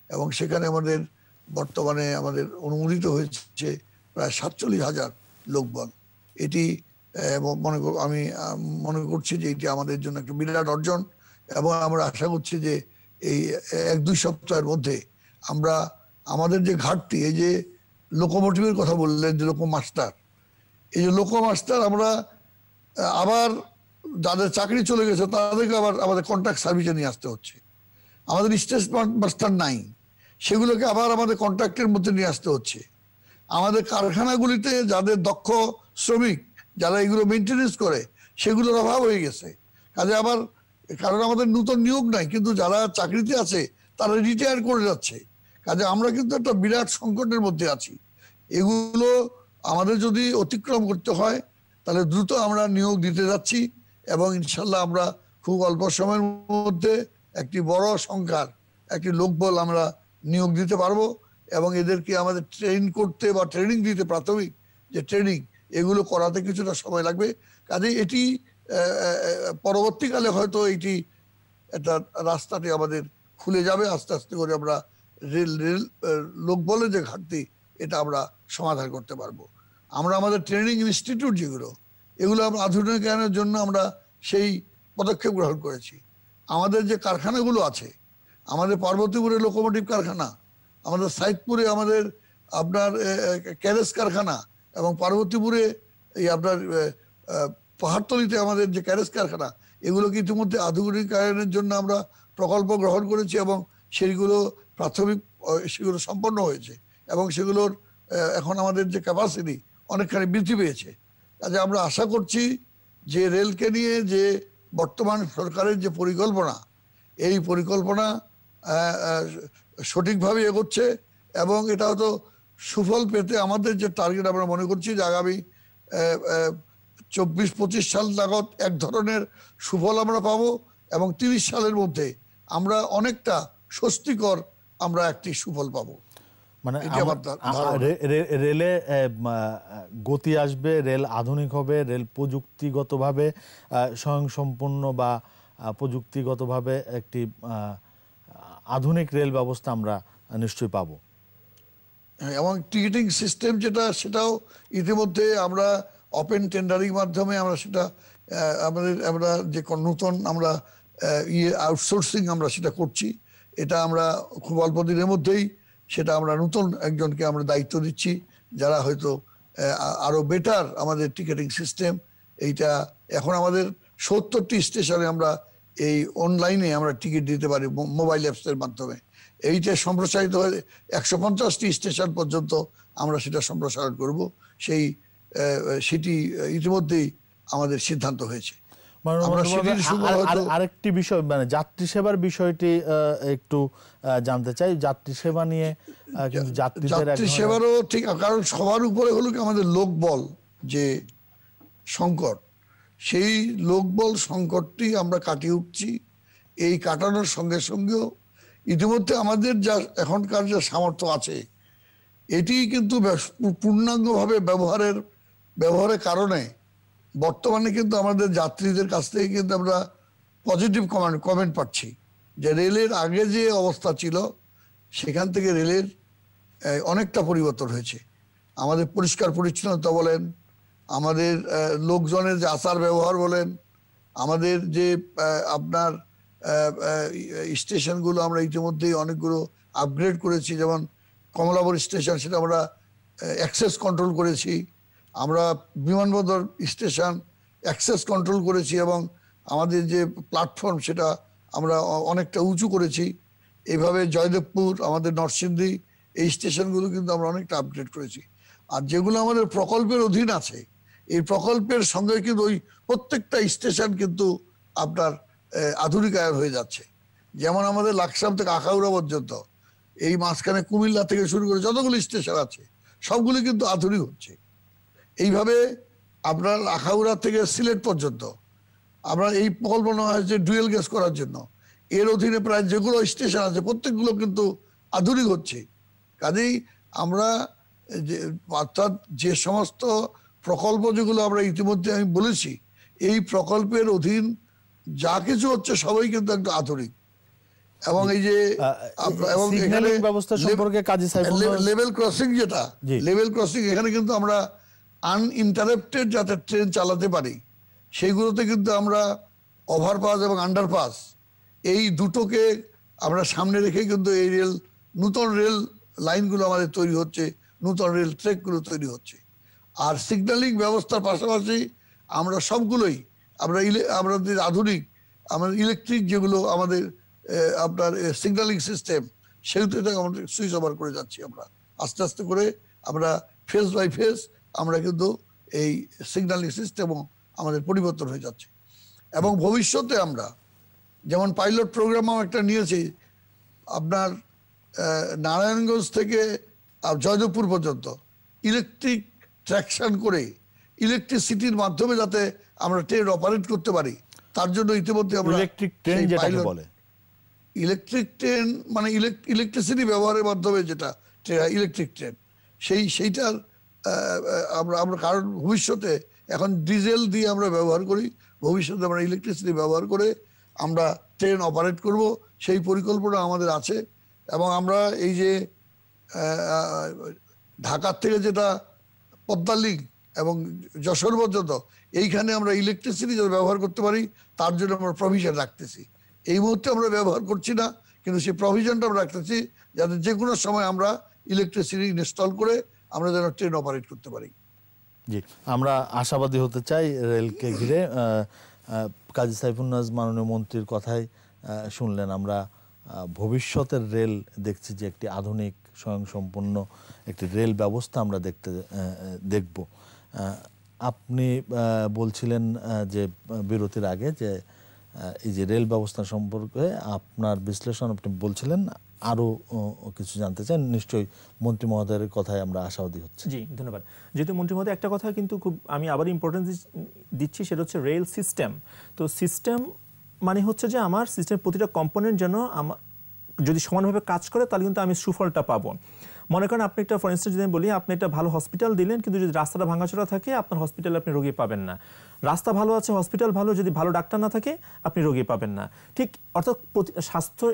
এবং সেখানে আমাদের বর্তমানে আমাদের অনুমোদিত হয়েছে প্রায় 47,000 লোকবল। এটি আমি মনে করছি যে এটি আমাদের জন্য একটা বিরাট অর্জন। এবং আমরা আশা করছি যে এই 1-2 সপ্তাহের মধ্যে আমরা আমাদের যে ঘাটতি, এই যে লোকোমোটিভের কথা বললেন, যে লোকো মাস্টার, এই যে লোকো মাস্টার, আমরা আবার যাদের চাকরি চলে গেছে তাদেরকে আবার আমাদের কন্ট্রাক্ট সার্ভিসে নিয়ে আসতে হচ্ছে। আমাদের স্টেশন মাস্টার নাই, সেগুলোকে আবার আমাদের কন্ট্রাক্টের মধ্যে নিয়ে আসতে হচ্ছে। আমাদের কারখানাগুলিতে যাদের দক্ষ শ্রমিক, যারা এগুলো মেনটেনেন্স করে, সেগুলোর অভাব হয়ে গেছে। কাজে আবার, কারণ আমাদের নতুন নিয়োগ নাই, কিন্তু যারা চাকরিতে আছে তারা রিটায়ার করে যাচ্ছে। কাজে আমরা কিন্তু একটা বিরাট সংকটের মধ্যে আছি। এগুলো আমাদের যদি অতিক্রম করতে হয়, তাহলে দ্রুত আমরা নিয়োগ দিতে যাচ্ছি এবং ইনশাল্লাহ আমরা খুব অল্প সময়ের মধ্যে একটি বড় সংখ্যার একটি লোকবল আমরা নিয়োগ দিতে পারবো। এবং এদেরকে আমাদের ট্রেন করতে বা ট্রেনিং দিতে, প্রাথমিক যে ট্রেনিং, এগুলো করাতে কিছুটা সময় লাগবে। কাজে এটি পরবর্তীকালে হয়তো এটি একটা রাস্তাটি আমাদের খুলে যাবে, আস্তে আস্তে করে আমরা রেল লোকবলের যে ঘাটতি, এটা আমরা সমাধান করতে পারবো। আমরা আমাদের ট্রেনিং ইনস্টিটিউট যেগুলো, এগুলো আমরা আধুনিকায়নের জন্য আমরা সেই পদক্ষেপ গ্রহণ করেছি। আমাদের যে কারখানাগুলো আছে, আমাদের পার্বতীপুরে লোকোমোটিভ কারখানা, আমাদের সাইদপুরে আমাদের আপনার ক্যারেজ কারখানা, এবং পার্বতীপুরে এই আপনার পাহাড়তলিতে আমাদের যে ক্যারেজ কারখানা, এগুলোকে ইতিমধ্যে আধুনিকায়নের জন্য আমরা প্রকল্প গ্রহণ করেছি এবং সেগুলো প্রাথমিক সেগুলো সম্পন্ন হয়েছে এবং সেগুলোর এখন আমাদের যে ক্যাপাসিটি অনেকখানি বৃদ্ধি পেয়েছে। কাজে আমরা আশা করছি যে রেলকে নিয়ে যে বর্তমান সরকারের যে পরিকল্পনা, এই পরিকল্পনা সঠিকভাবে এগোচ্ছে এবং এটা হয়তো সুফল পেতে আমাদের যে টার্গেট, আমরা মনে করছি যে আগামী 24-25 সাল নাগাদ এক ধরনের সুফল আমরা পাবো এবং 30 সালের মধ্যে আমরা অনেকটা স্বস্তিকর আমরা একটি সুফল পাবো। মানে রেলে গতি আসবে, রেল আধুনিক হবে, রেল প্রযুক্তিগতভাবে স্বয়ংসম্পূর্ণ বা প্রযুক্তিগতভাবে একটি আধুনিক রেল ব্যবস্থা আমরা নিশ্চয়ই পাবো। এবং টিকিটিং সিস্টেম যেটা, সেটাও ইতিমধ্যে আমরা ওপেন টেন্ডারিং মাধ্যমে আমরা সেটা আমরা যে নতুন আমরা আউটসোর্সিং আমরা সেটা করছি। এটা আমরা খুব অল্প দিনের মধ্যেই সেটা আমরা নতুন একজনকে আমরা দায়িত্ব দিচ্ছি, যারা হয়তো আরো বেটার আমাদের টিকিটিং সিস্টেম, এইটা এখন আমাদের 70টি স্টেশনে আমরা এই অনলাইনে আমরা টিকিট দিতে পারি মোবাইল অ্যাপসের মাধ্যমে। এইটা সম্প্রসারিত হয়ে 150টি স্টেশন পর্যন্ত আমরা সেটা সম্প্রসারণ করব। সেটি ইতিমধ্যেই আমাদের সিদ্ধান্ত হয়েছে। আরেকটি বিষয়, মানে যাত্রী সেবার বিষয়টি একটু জানতে চাই। যাত্রী সেবা নিয়ে কিন্তু যাত্রী সেবারও ঠিক, কারণ সবার উপরে হলো কি আমাদের লোকবল যে সংকট, সেই লোকবল সংকটটি আমরা কাটিয়ে উঠছি। এই কাটানোর সঙ্গে সঙ্গেও ইতিমধ্যে আমাদের যা এখনকার যে সামর্থ্য আছে, এটি কিন্তু পূর্ণাঙ্গভাবে ব্যবহারের কারণে বর্তমানে কিন্তু আমাদের যাত্রীদের কাছ থেকে কিন্তু আমরা পজিটিভ কমেন্ট পাচ্ছি যে রেলের আগে যে অবস্থা ছিল সেখান থেকে রেলের অনেকটা পরিবর্তন হয়েছে। আমাদের পরিষ্কার পরিচ্ছন্নতা বলেন, আমাদের লোকজনের যে আচার ব্যবহার বলেন, আমাদের যে আপনার স্টেশনগুলো আমরা ইতিমধ্যেই অনেকগুলো আপগ্রেড করেছি। যেমন কমলাপুর স্টেশন, সেটা আমরা অ্যাক্সেস কন্ট্রোল করেছি। আমরা বিমানবন্দর স্টেশন অ্যাক্সেস কন্ট্রোল করেছি এবং আমাদের যে প্ল্যাটফর্ম সেটা আমরা অনেকটা উঁচু করেছি। এইভাবে জয়দেবপুর, আমাদের নরসিংদী, এই স্টেশনগুলো কিন্তু আমরা অনেকটা আপগ্রেড করেছি। আর যেগুলো আমাদের প্রকল্পের অধীন আছে, এই প্রকল্পের সঙ্গে কিন্তু ওই প্রত্যেকটা স্টেশন কিন্তু আপনার আধুনিকায়ন হয়ে যাচ্ছে। যেমন আমাদের লাকসাম থেকে আখাউড়া পর্যন্ত, এই মাঝখানে কুমিল্লা থেকে শুরু করে যতগুলো স্টেশন আছে সবগুলি কিন্তু আধুনিক হচ্ছে। এইভাবে আপনার আখাউড়া থেকে সিলেট পর্যন্ত আমরা এই প্রকল্প নেওয়া হয়েছে ডুয়েল গেজ করার জন্য। এর অধীনে প্রায় যেগুলো স্টেশন আছে প্রত্যেকগুলো কিন্তু আধুনিক হচ্ছে। কাজেই আমরা অর্থাৎ যে সমস্ত প্রকল্প যেগুলো আমরা ইতিমধ্যে আমি বলেছি, এই প্রকল্পের অধীন যা কিছু হচ্ছে সবাই কিন্তু একটু আধুনিক। এবং এই যে এবং এখানে ব্যবস্থা সম্পর্কে কাজী সাইফুল লেভেল ক্রসিং, যেটা লেভেল ক্রসিং, এখানে কিন্তু আমরা আনইন্টারাপ্টেড যাতে ট্রেন চালাতে পারি সেইগুলোতে কিন্তু আমরা ওভারপাস এবং আন্ডারপাস এই দুটোকে আমরা সামনে রেখে কিন্তু এই নূতন রেল লাইনগুলো আমাদের তৈরি হচ্ছে, নূতন রেল ট্র্যাকগুলো তৈরি হচ্ছে। আর সিগন্যালিং ব্যবস্থার পাশাপাশি আমরা সবগুলোই আমাদের আধুনিক, আমাদের ইলেকট্রিক যেগুলো আমাদের আপনার সিগন্যালিং সিস্টেম, সেগুলোতে আমাদের সুইচ ওভার করে যাচ্ছি। আমরা আস্তে আস্তে করে আমরা ফেজ বাই ফেজ আমরা কিন্তু এই সিগন্যালিং সিস্টেমও আমাদের পরিবর্তন হয়ে যাচ্ছে। এবং ভবিষ্যতে আমরা যেমন পাইলট প্রোগ্রামও একটা নিয়েছি, আপনার নারায়ণগঞ্জ থেকে জয়দেবপুর পর্যন্ত ইলেকট্রিক ট্র্যাকশন করে ইলেকট্রিসিটির মাধ্যমে যাতে আমরা ট্রেন অপারেট করতে পারি, তার জন্য ইতিমধ্যে আমরা ইলেকট্রিক ট্রেন যেটাকে বলে, ইলেকট্রিক ট্রেন মানে ইলেকট্রিসিটি ব্যবহারের মাধ্যমে যেটা ইলেকট্রিক ট্রেন, সেইটার আমরা কারণ ভবিষ্যতে এখন ডিজেল দিয়ে আমরা ব্যবহার করি, ভবিষ্যতে আমরা ইলেকট্রিসিটি ব্যবহার করে আমরা ট্রেন অপারেট করব, সেই পরিকল্পনা আমাদের আছে। এবং আমরা এই যে ঢাকার থেকে যেটা পদ্মা লিঙ্ক এবং যশোর পর্যন্ত, এইখানে আমরা ইলেকট্রিসিটি যাতে ব্যবহার করতে পারি তার জন্য আমরা প্রভিশন রাখতেছি। এই মুহূর্তে আমরা ব্যবহার করছি না, কিন্তু সেই প্রভিশনটা আমরা রাখতেছি যাতে যে কোনো সময় আমরা ইলেকট্রিসিটি ইনস্টল করে আমরা যেন ট্রেন অপারেট করতে পারি। জি, আমরা আশাবাদী হতে চাই রেলকে ঘিরে। কাজী সাইফুল নাজ মাননীয় মন্ত্রীর কথাই শুনলেন। আমরা ভবিষ্যতের রেল দেখছি যে একটি আধুনিক স্বয়ংসম্পন্ন একটি রেল ব্যবস্থা আমরা দেখব। আপনি বলছিলেন যে বিরতির আগে যে এই যে রেল ব্যবস্থা সম্পর্কে আপনার বিশ্লেষণ আপনি বলছিলেন, আরো কিছু জানতে চান, নিশ্চয়ই মন্ত্রী মহোদয়ের কথায় আমরা আশাবাদী হচ্ছি। জি, ধন্যবাদ। যেহেতু মন্ত্রী মহোদয় একটা কথা কিন্তু খুব আমি আবার ইম্পর্টেন্স দিচ্ছি, সেটা হচ্ছে রেল সিস্টেম। তো সিস্টেম মানে হচ্ছে যে আমার সিস্টেমের প্রতিটা কম্পোনেন্ট যেন যদি সমানভাবে কাজ করে তাহলে কিন্তু আমি সুফলটা পাবো। মনে করেন আপনি একটা, ফর ইনস্টেন্স যদি আমি বলি, আপনি একটা ভালো হসপিটাল দিলেন, কিন্তু যদি রাস্তাটা ভাঙাচোরা থাকে আপনার হসপিটালে আপনি রোগী পাবেন না। রাস্তা ভালো আছে, হসপিটাল ভালো, যদি ভালো ডাক্তার না থাকে আপনি রোগী পাবেন না। ঠিক অর্থাৎ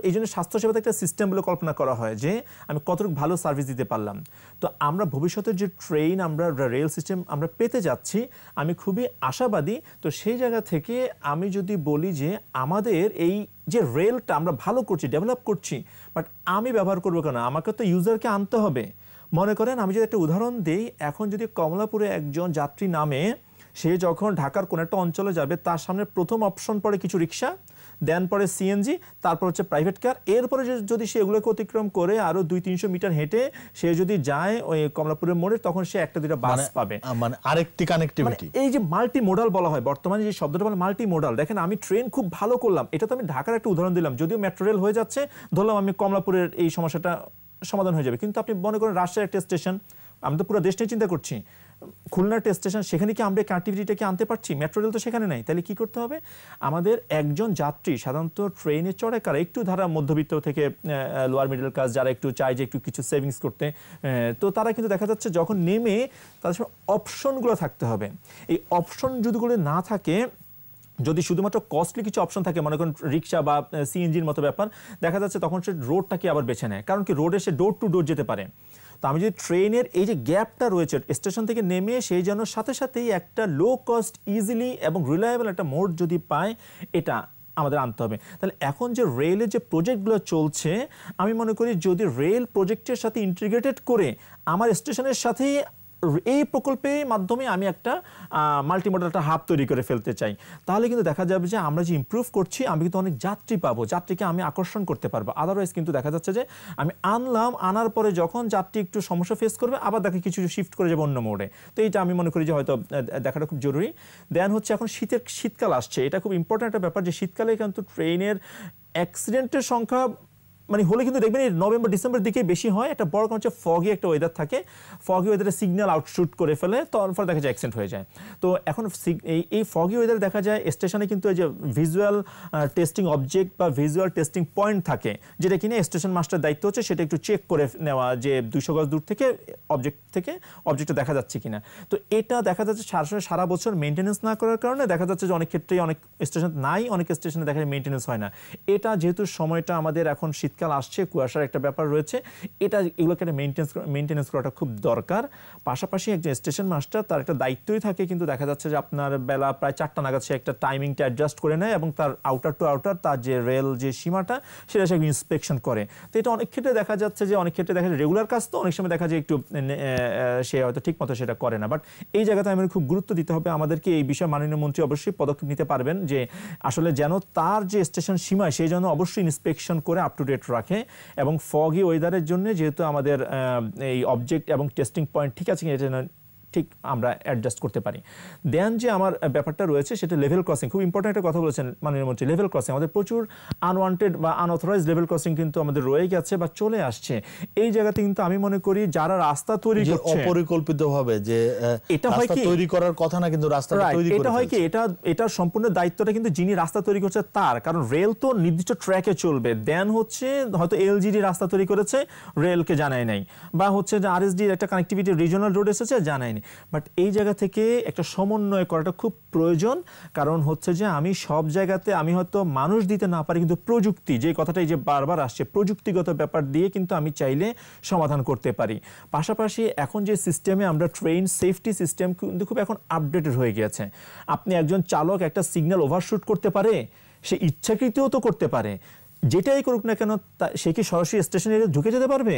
এই জন্য স্বাস্থ্যসেবাতে একটা সিস্টেম বলে কল্পনা করা হয় যে আমি কতটুকু ভালো সার্ভিস দিতে পারলাম। তো আমরা ভবিষ্যতের যে ট্রেন, আমরা রেল সিস্টেম আমরা পেতে যাচ্ছি, আমি খুবই আশাবাদী। তো সেই জায়গা থেকে আমি যদি বলি যে আমাদের এই যে রেলটা আমরা ভালো করছি, ডেভেলপ করছি, বাট আমি ব্যবহার করবো কেন? আমাকে তো ইউজারকে আনতে হবে। মনে করেন আমি যদি একটা উদাহরণ দিই, এখন যদি কমলাপুরে একজন যাত্রী নামে, সে যখন ঢাকার কোন একটা অঞ্চলে যাবে, তার সামনে প্রথম অপশন পড়ে কিছু রিক্সা, দেন পরে সিএনজি, তারপর হচ্ছে প্রাইভেট কার। এরপরে যদি সে এগুলোকে অতিক্রম করে আরো 200-300 মিটার হেঁটে সে যদি যায় ওই কমলাপুরের মোড়ে, তখন সে একটা দুইটা বাস পাবে, মানে আরেকটি কানেক্টিভিটি। এই যে মাল্টি মোডাল বলা হয় বর্তমানে, যে শব্দটা বলে মাল্টি মোডাল। দেখেন আমি ট্রেন খুব ভালো করলাম, এটা তো আমি ঢাকার একটা উদাহরণ দিলাম, যদিও মেট্রো রেল হয়ে যাচ্ছে, ধরলাম আমি কমলাপুরের এই সমস্যাটা সমাধান হয়ে যাবে। কিন্তু আপনি মনে করেন রাজশাহীর একটা স্টেশন, আমি তো পুরো দেশ নিয়ে চিন্তা করছি, খুলনার একটা স্টেশন, সেখানে কি আমরা কানেক্টিভিটিটাকে আনতে পারছি? মেট্রো রেল তো সেখানে নাই। তাহলে কি করতে হবে? আমাদের একজন যাত্রী সাধারণত ট্রেনে চড়ে কারা একটু ধারা মধ্যবিত্ত থেকে লোয়ার মিডল ক্লাস, যারা একটু চায় যে একটু কিছু সেভিংস করতে, তো তারা কিন্তু দেখা যাচ্ছে যখন নেমে তাদের সব অপশনগুলো থাকতে হবে। এই অপশন যদিগুলো না থাকে, যদি শুধুমাত্র কস্টলি কিছু অপশন থাকে, মনে করেন রিক্সা বা সিএনজির মতো ব্যাপার, দেখা যাচ্ছে তখন সে রোডটাকে আবার বেছে নেয়। কারণ কি, রোডে সে ডোর টু ডোর যেতে পারে। তো আমি যদি ট্রেনের এই যে গ্যাপটা রয়েছে স্টেশন থেকে নেমে সেই জন্য সাথে সাথেই একটা লো কস্ট ইজিলি এবং রিলায়েবল একটা মোড যদি পায়, এটা আমাদের আনতে হবে। তাহলে এখন যে রেলের যে প্রজেক্টগুলো চলছে, আমি মনে করি যদি রেল প্রজেক্টের সাথে ইন্টিগ্রেটেড করে আমার স্টেশনের সাথেই এই প্রকল্পের মাধ্যমে আমি একটা মাল্টিমডাল একটা হাব তৈরি করে ফেলতে চাই, তাহলে কিন্তু দেখা যাবে যে আমরা যে ইমপ্রুভ করছি, আমি কিন্তু অনেক যাত্রী পাবো, যাত্রীকে আমি আকর্ষণ করতে পারবো। আদারওয়াইজ কিন্তু দেখা যাচ্ছে যে আমি আনার পরে যখন যাত্রী একটু সমস্যা ফেস করবে, আবার দেখে কিছু শিফট করে যাবে অন্য মোড়ে। তো এইটা আমি মনে করি যে হয়তো দেখাটা খুব জরুরি। দেন হচ্ছে এখন শীতকাল আসছে, এটা খুব ইম্পর্টেন্ট একটা ব্যাপার যে শীতকালে কিন্তু ট্রেনের অ্যাক্সিডেন্টের সংখ্যা মানে হলে কিন্তু দেখবেন এই নভেম্বর ডিসেম্বর দিকে বেশি হয়। একটা বড় কারণ হচ্ছে ফগি একটা ওয়েদার থাকে, ফগি ওয়েদারে সিগন্যাল আউটশুট করে ফেলে, তারপর দেখা যায় অ্যাক্সিডেন্ট হয়ে যায়। তো এখন এই ফগি ওয়েদারে দেখা যায় স্টেশনে কিন্তু এই যে ভিজুয়াল টেস্টিং অবজেক্ট বা ভিজুয়াল টেস্টিং পয়েন্ট থাকে, যেটা কিনা স্টেশন মাস্টার দায়িত্ব হচ্ছে সেটা একটু চেক করে নেওয়া যে 200 গজ দূর থেকে অবজেক্টটা দেখা যাচ্ছে কিনা। তো এটা দেখা যাচ্ছে সারা বছর মেনটেন্যান্স না করার কারণে দেখা যাচ্ছে যে অনেক ক্ষেত্রেই অনেক স্টেশন নাই, অনেক স্টেশনে দেখা যায় মেনটেন্যান্স হয় না। এটা যেহেতু সময়টা আমাদের এখন শীতকাল আসছে, কুয়াশার একটা ব্যাপার রয়েছে, এগুলোকে একটা মেনটেন্যান্স করাটা খুব দরকার। পাশাপাশি একজন স্টেশন মাস্টার তার একটা দায়িত্বই থাকে, কিন্তু দেখা যাচ্ছে যে আপনার বেলা প্রায় 4টা নাগাদ সে একটা টাইমিংটা অ্যাডজাস্ট করে নেয় এবং তার আউটার টু আউটার তার যে রেল যে সীমাটা সেটা সে ইন্সপেকশন করে। তো এটা অনেক ক্ষেত্রে দেখা যাচ্ছে যে রেগুলার কাজ, তো অনেক সময় দেখা যায় একটু সে হয়তো ঠিক মতো সেটা করে না। বাট এই জায়গাতে আমি খুব গুরুত্ব দিতে হবে আমাদেরকে, এই বিষয়ে মাননীয় মন্ত্রী অবশ্যই পদক্ষেপ নিতে পারবেন যে আসলে যেন তার যে স্টেশন সীমায় সেই জন্য অবশ্যই ইন্সপেকশন করে আপ টু ডেট রাখে। এবং ফগি ওয়েদারের জন্য যেহেতু আমাদের এই অবজেক্ট এবং টেস্টিং পয়েন্ট ঠিক আছে এটা ঠিক আমরা অ্যাডজাস্ট করতে পারি। দেন যে আমার ব্যাপারটা রয়েছে সেটা লেভেল ক্রসিং, খুব ইম্পর্টেন্ট একটা কথা বলেছেন মাননীয় মন্ত্রী। লেভেল ক্রসিং আমাদের প্রচুর আনওয়ান্টেড বা আনঅথরাইজ লেভেল ক্রসিং কিন্তু আমাদের রয়ে গেছে বা চলে আসছে। এই জায়গাতে কিন্তু আমি মনে করি যারা রাস্তা তৈরি করছে অপরিকল্পিতভাবে যে এটা হয় কি তৈরি করার কথা না, কিন্তু রাস্তা তৈরি করে, এটা হয় কি এটা সম্পূর্ণ দায়িত্বটা কিন্তু যিনি রাস্তা তৈরি করছে তার, কারণ রেল তো নির্দিষ্ট ট্র্যাকে চলবে। দেন হচ্ছে হয়তো এলজিডি রাস্তা তৈরি করেছে, রেলকে জানায় নাই, বা হচ্ছে যে আরএসডি একটা কানেক্টিভিটি রিজিওনাল রোড এসেছে, জানায়নি। বাট এই জায়গা থেকে একটা সমন্বয় করাটা খুব প্রয়োজন, কারণ হচ্ছে যে আমি সব জায়গাতে আমি হয়তো মানুষ দিতে না পারি, কিন্তু প্রযুক্তি যে কথাটাই যে বারবার আসছে, প্রযুক্তিগত ব্যাপার দিয়ে কিন্তু আমি চাইলে সমাধান করতে পারি। পাশাপাশি এখন যে সিস্টেমে আমরা ট্রেন সেফটি সিস্টেম কিন্তু খুব এখন আপডেটেড হয়ে গেছে। আপনি একজন চালক একটা সিগন্যাল ওভারশুট করতে পারে, সে ইচ্ছাকৃতও তো করতে পারে, যেটাই করুক না কেন সে কি সরাসরি স্টেশন এরিয়া ঢুকে যেতে পারবে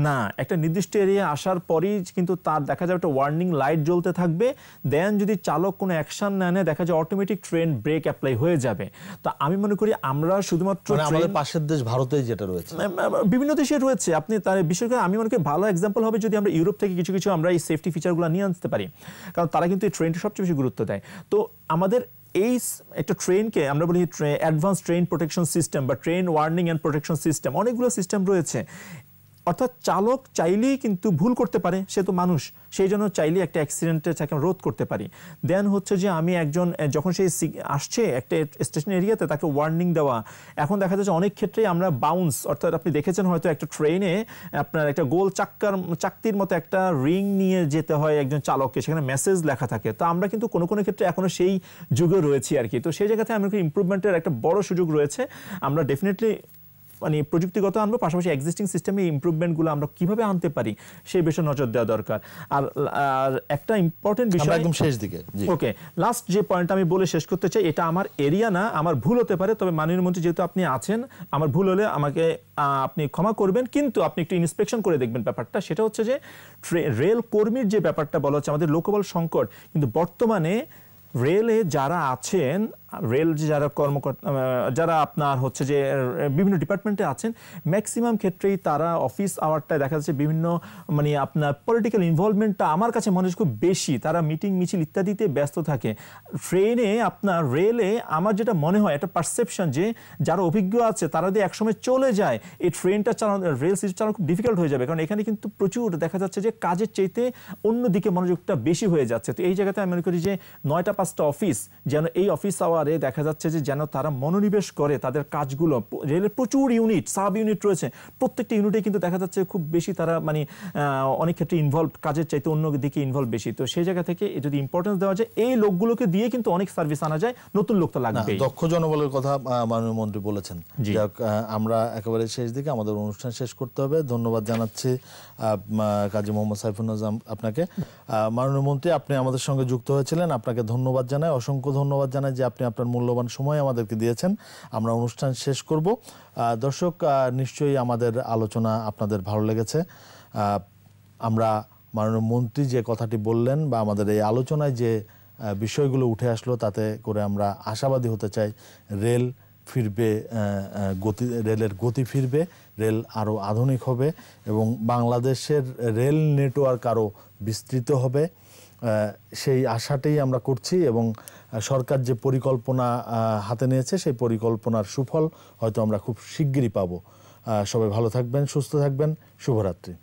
না। একটা নির্দিষ্ট এরিয়া আসার পরেই কিন্তু তার দেখা যাবে একটা ওয়ার্নিং লাইট জ্বলতে থাকবে। দেন যদি চালক কোনো অ্যাকশন না নেয়, দেখা যায় অটোমেটিক ট্রেন ব্রেক অ্যাপ্লাই হয়ে যাবে। তো আমি মনে করি আমরা শুধুমাত্র আমাদের পাশের দেশ ভারতে যেটা রয়েছে, বিভিন্ন দেশে রয়েছে, আপনি তার বিশেষ করে আমি মনে করি ভালো এক্সাম্পল হবে যদি আমরা ইউরোপ থেকে কিছু আমরা এই সেফটি ফিচারগুলো নিয়ে আনতে পারি, কারণ তারা কিন্তু এই ট্রেনটা সবচেয়ে বেশি গুরুত্ব দেয়। তো আমাদের এই একটা ট্রেনকে আমরা বলি অ্যাডভান্স ট্রেন প্রোটেকশন সিস্টেম বা train warning and protection system, অনেকগুলো সিস্টেম রয়েছে। অর্থাৎ চালক চাইলেই কিন্তু ভুল করতে পারে, সে তো মানুষ, সেই জন্য চাইলেই একটা অ্যাক্সিডেন্টের চাকে রোধ করতে পারি। দেন হচ্ছে যে আমি একজন যখন সেই আসছে একটা স্টেশন এরিয়াতে তাকে ওয়ার্নিং দেওয়া। এখন দেখা যাচ্ছে অনেক ক্ষেত্রেই আমরা বাউন্স, অর্থাৎ আপনি দেখেছেন হয়তো একটা ট্রেনে আপনার একটা গোল চাকতির মতো একটা রিং নিয়ে যেতে হয় একজন চালককে, সেখানে মেসেজ লেখা থাকে। তো আমরা কিন্তু কোনো ক্ষেত্রে এখনো সেই যুগে রয়েছি আর কি। তো সেই জায়গাতে আমরা ইমপ্রুভমেন্টের একটা বড় সুযোগ রয়েছে। আমরা ডেফিনেটলি মানে প্রযুক্তিগত আনবো, পাশাপাশি এক্সিস্টিং সিস্টেমে ইমপ্রুভমেন্টগুলো আমরা কিভাবে আনতে পারি সেই বিষয়ে নজর দেওয়া দরকার। আর একটা ইম্পর্টেন্ট বিষয় একদম শেষ দিকে, ওকে, লাস্ট যে পয়েন্ট আমি বলে শেষ করতে চাই, এটা আমার এরিয়া না, আমার ভুল হতে পারে, তবে মাননীয় মন্ত্রী যেহেতু আপনি আছেন, আমার ভুল হলে আমাকে আপনি ক্ষমা করবেন, কিন্তু আপনি একটু ইন্সপেকশন করে দেখবেন ব্যাপারটা। সেটা হচ্ছে যে রেল কর্মীর যে ব্যাপারটা বলা হচ্ছে, আমাদের লোকবল সংকট, কিন্তু বর্তমানে রেলে যারা আছেন, রেল যে যারা কর্মকর্তা, যারা আপনার হচ্ছে যে বিভিন্ন ডিপার্টমেন্টে আছেন, ম্যাক্সিমাম ক্ষেত্রেই তারা অফিস আওয়ারটায় দেখা যাচ্ছে বিভিন্ন মানে আপনার পলিটিক্যাল ইনভলভমেন্টটা আমার কাছে মনে হয় খুব বেশি। তারা মিটিং মিছিল ইত্যাদিতে ব্যস্ত থাকে। ট্রেনে আপনার রেলে আমার যেটা মনে হয় একটা পারসেপশন যে যারা অভিজ্ঞ আছে তারা যদি একসময় চলে যায়, এই ট্রেনটা চালানো, রেল সিস্টেম চালানো খুব ডিফিকাল্ট হয়ে যাবে, কারণ এখানে কিন্তু প্রচুর দেখা যাচ্ছে যে কাজের চাইতে অন্যদিকে মনোযোগটা বেশি হয়ে যাচ্ছে। তো এই জায়গাতে আমি মনে করি যে 9টা 5টা অফিস যেন এই অফিস আওয়ার ব্যাপারে দেখা যাচ্ছে যে যেন তারা মনোনিবেশ করে তাদের কাজগুলো। রেলের প্রচুর ইউনিট, সাব ইউনিট রয়েছে, প্রত্যেকটা ইউনিটে কিন্তু দেখা যাচ্ছে খুব বেশি তারা মানে অনেক ক্ষেত্রে ইনভলভ, কাজের চাইতে অন্য দিকে ইনভলভ বেশি। তো সেই জায়গা থেকে যদি ইম্পর্টেন্স দেওয়া যায়, এই লোকগুলোকে দিয়ে কিন্তু অনেক সার্ভিস আনা যায়, নতুন লোক তো লাগবেই। দক্ষ জনবলের কথা মাননীয় মন্ত্রী বলেছেন। যাক, আমরা একেবারে শেষ দিকে আমাদের অনুষ্ঠান শেষ করতে হবে। ধন্যবাদ জানাচ্ছি কাজী মোহাম্মদ সাইফুন নিজাম আপনাকে। মাননীয় মন্ত্রী, আপনি আমাদের সঙ্গে যুক্ত হয়েছিলেন, আপনাকে ধন্যবাদ জানাই, অসংখ্য ধন্যবাদ জানাই যে আপনি আপনার মূল্যবান সময় আমাদেরকে দিয়েছেন। আমরা অনুষ্ঠান শেষ করব। দর্শক, নিশ্চয়ই আমাদের আলোচনা আপনাদের ভালো লেগেছে। আমরা মাননীয় মন্ত্রী যে কথাটি বললেন বা আমাদের এই আলোচনায় যে বিষয়গুলো উঠে আসলো, তাতে করে আমরা আশাবাদী হতে চাই। রেল ফিরবে, রেলের গতি ফিরবে, রেল আরও আধুনিক হবে এবং বাংলাদেশের রেল নেটওয়ার্ক আরও বিস্তৃত হবে, সেই আশাটাই আমরা করছি। এবং সরকার যে পরিকল্পনা হাতে নিয়েছে, সেই পরিকল্পনার সুফল হয়তো আমরা খুব শিগগিরই পাবো। সবাই ভালো থাকবেন, সুস্থ থাকবেন। শুভরাত্রি।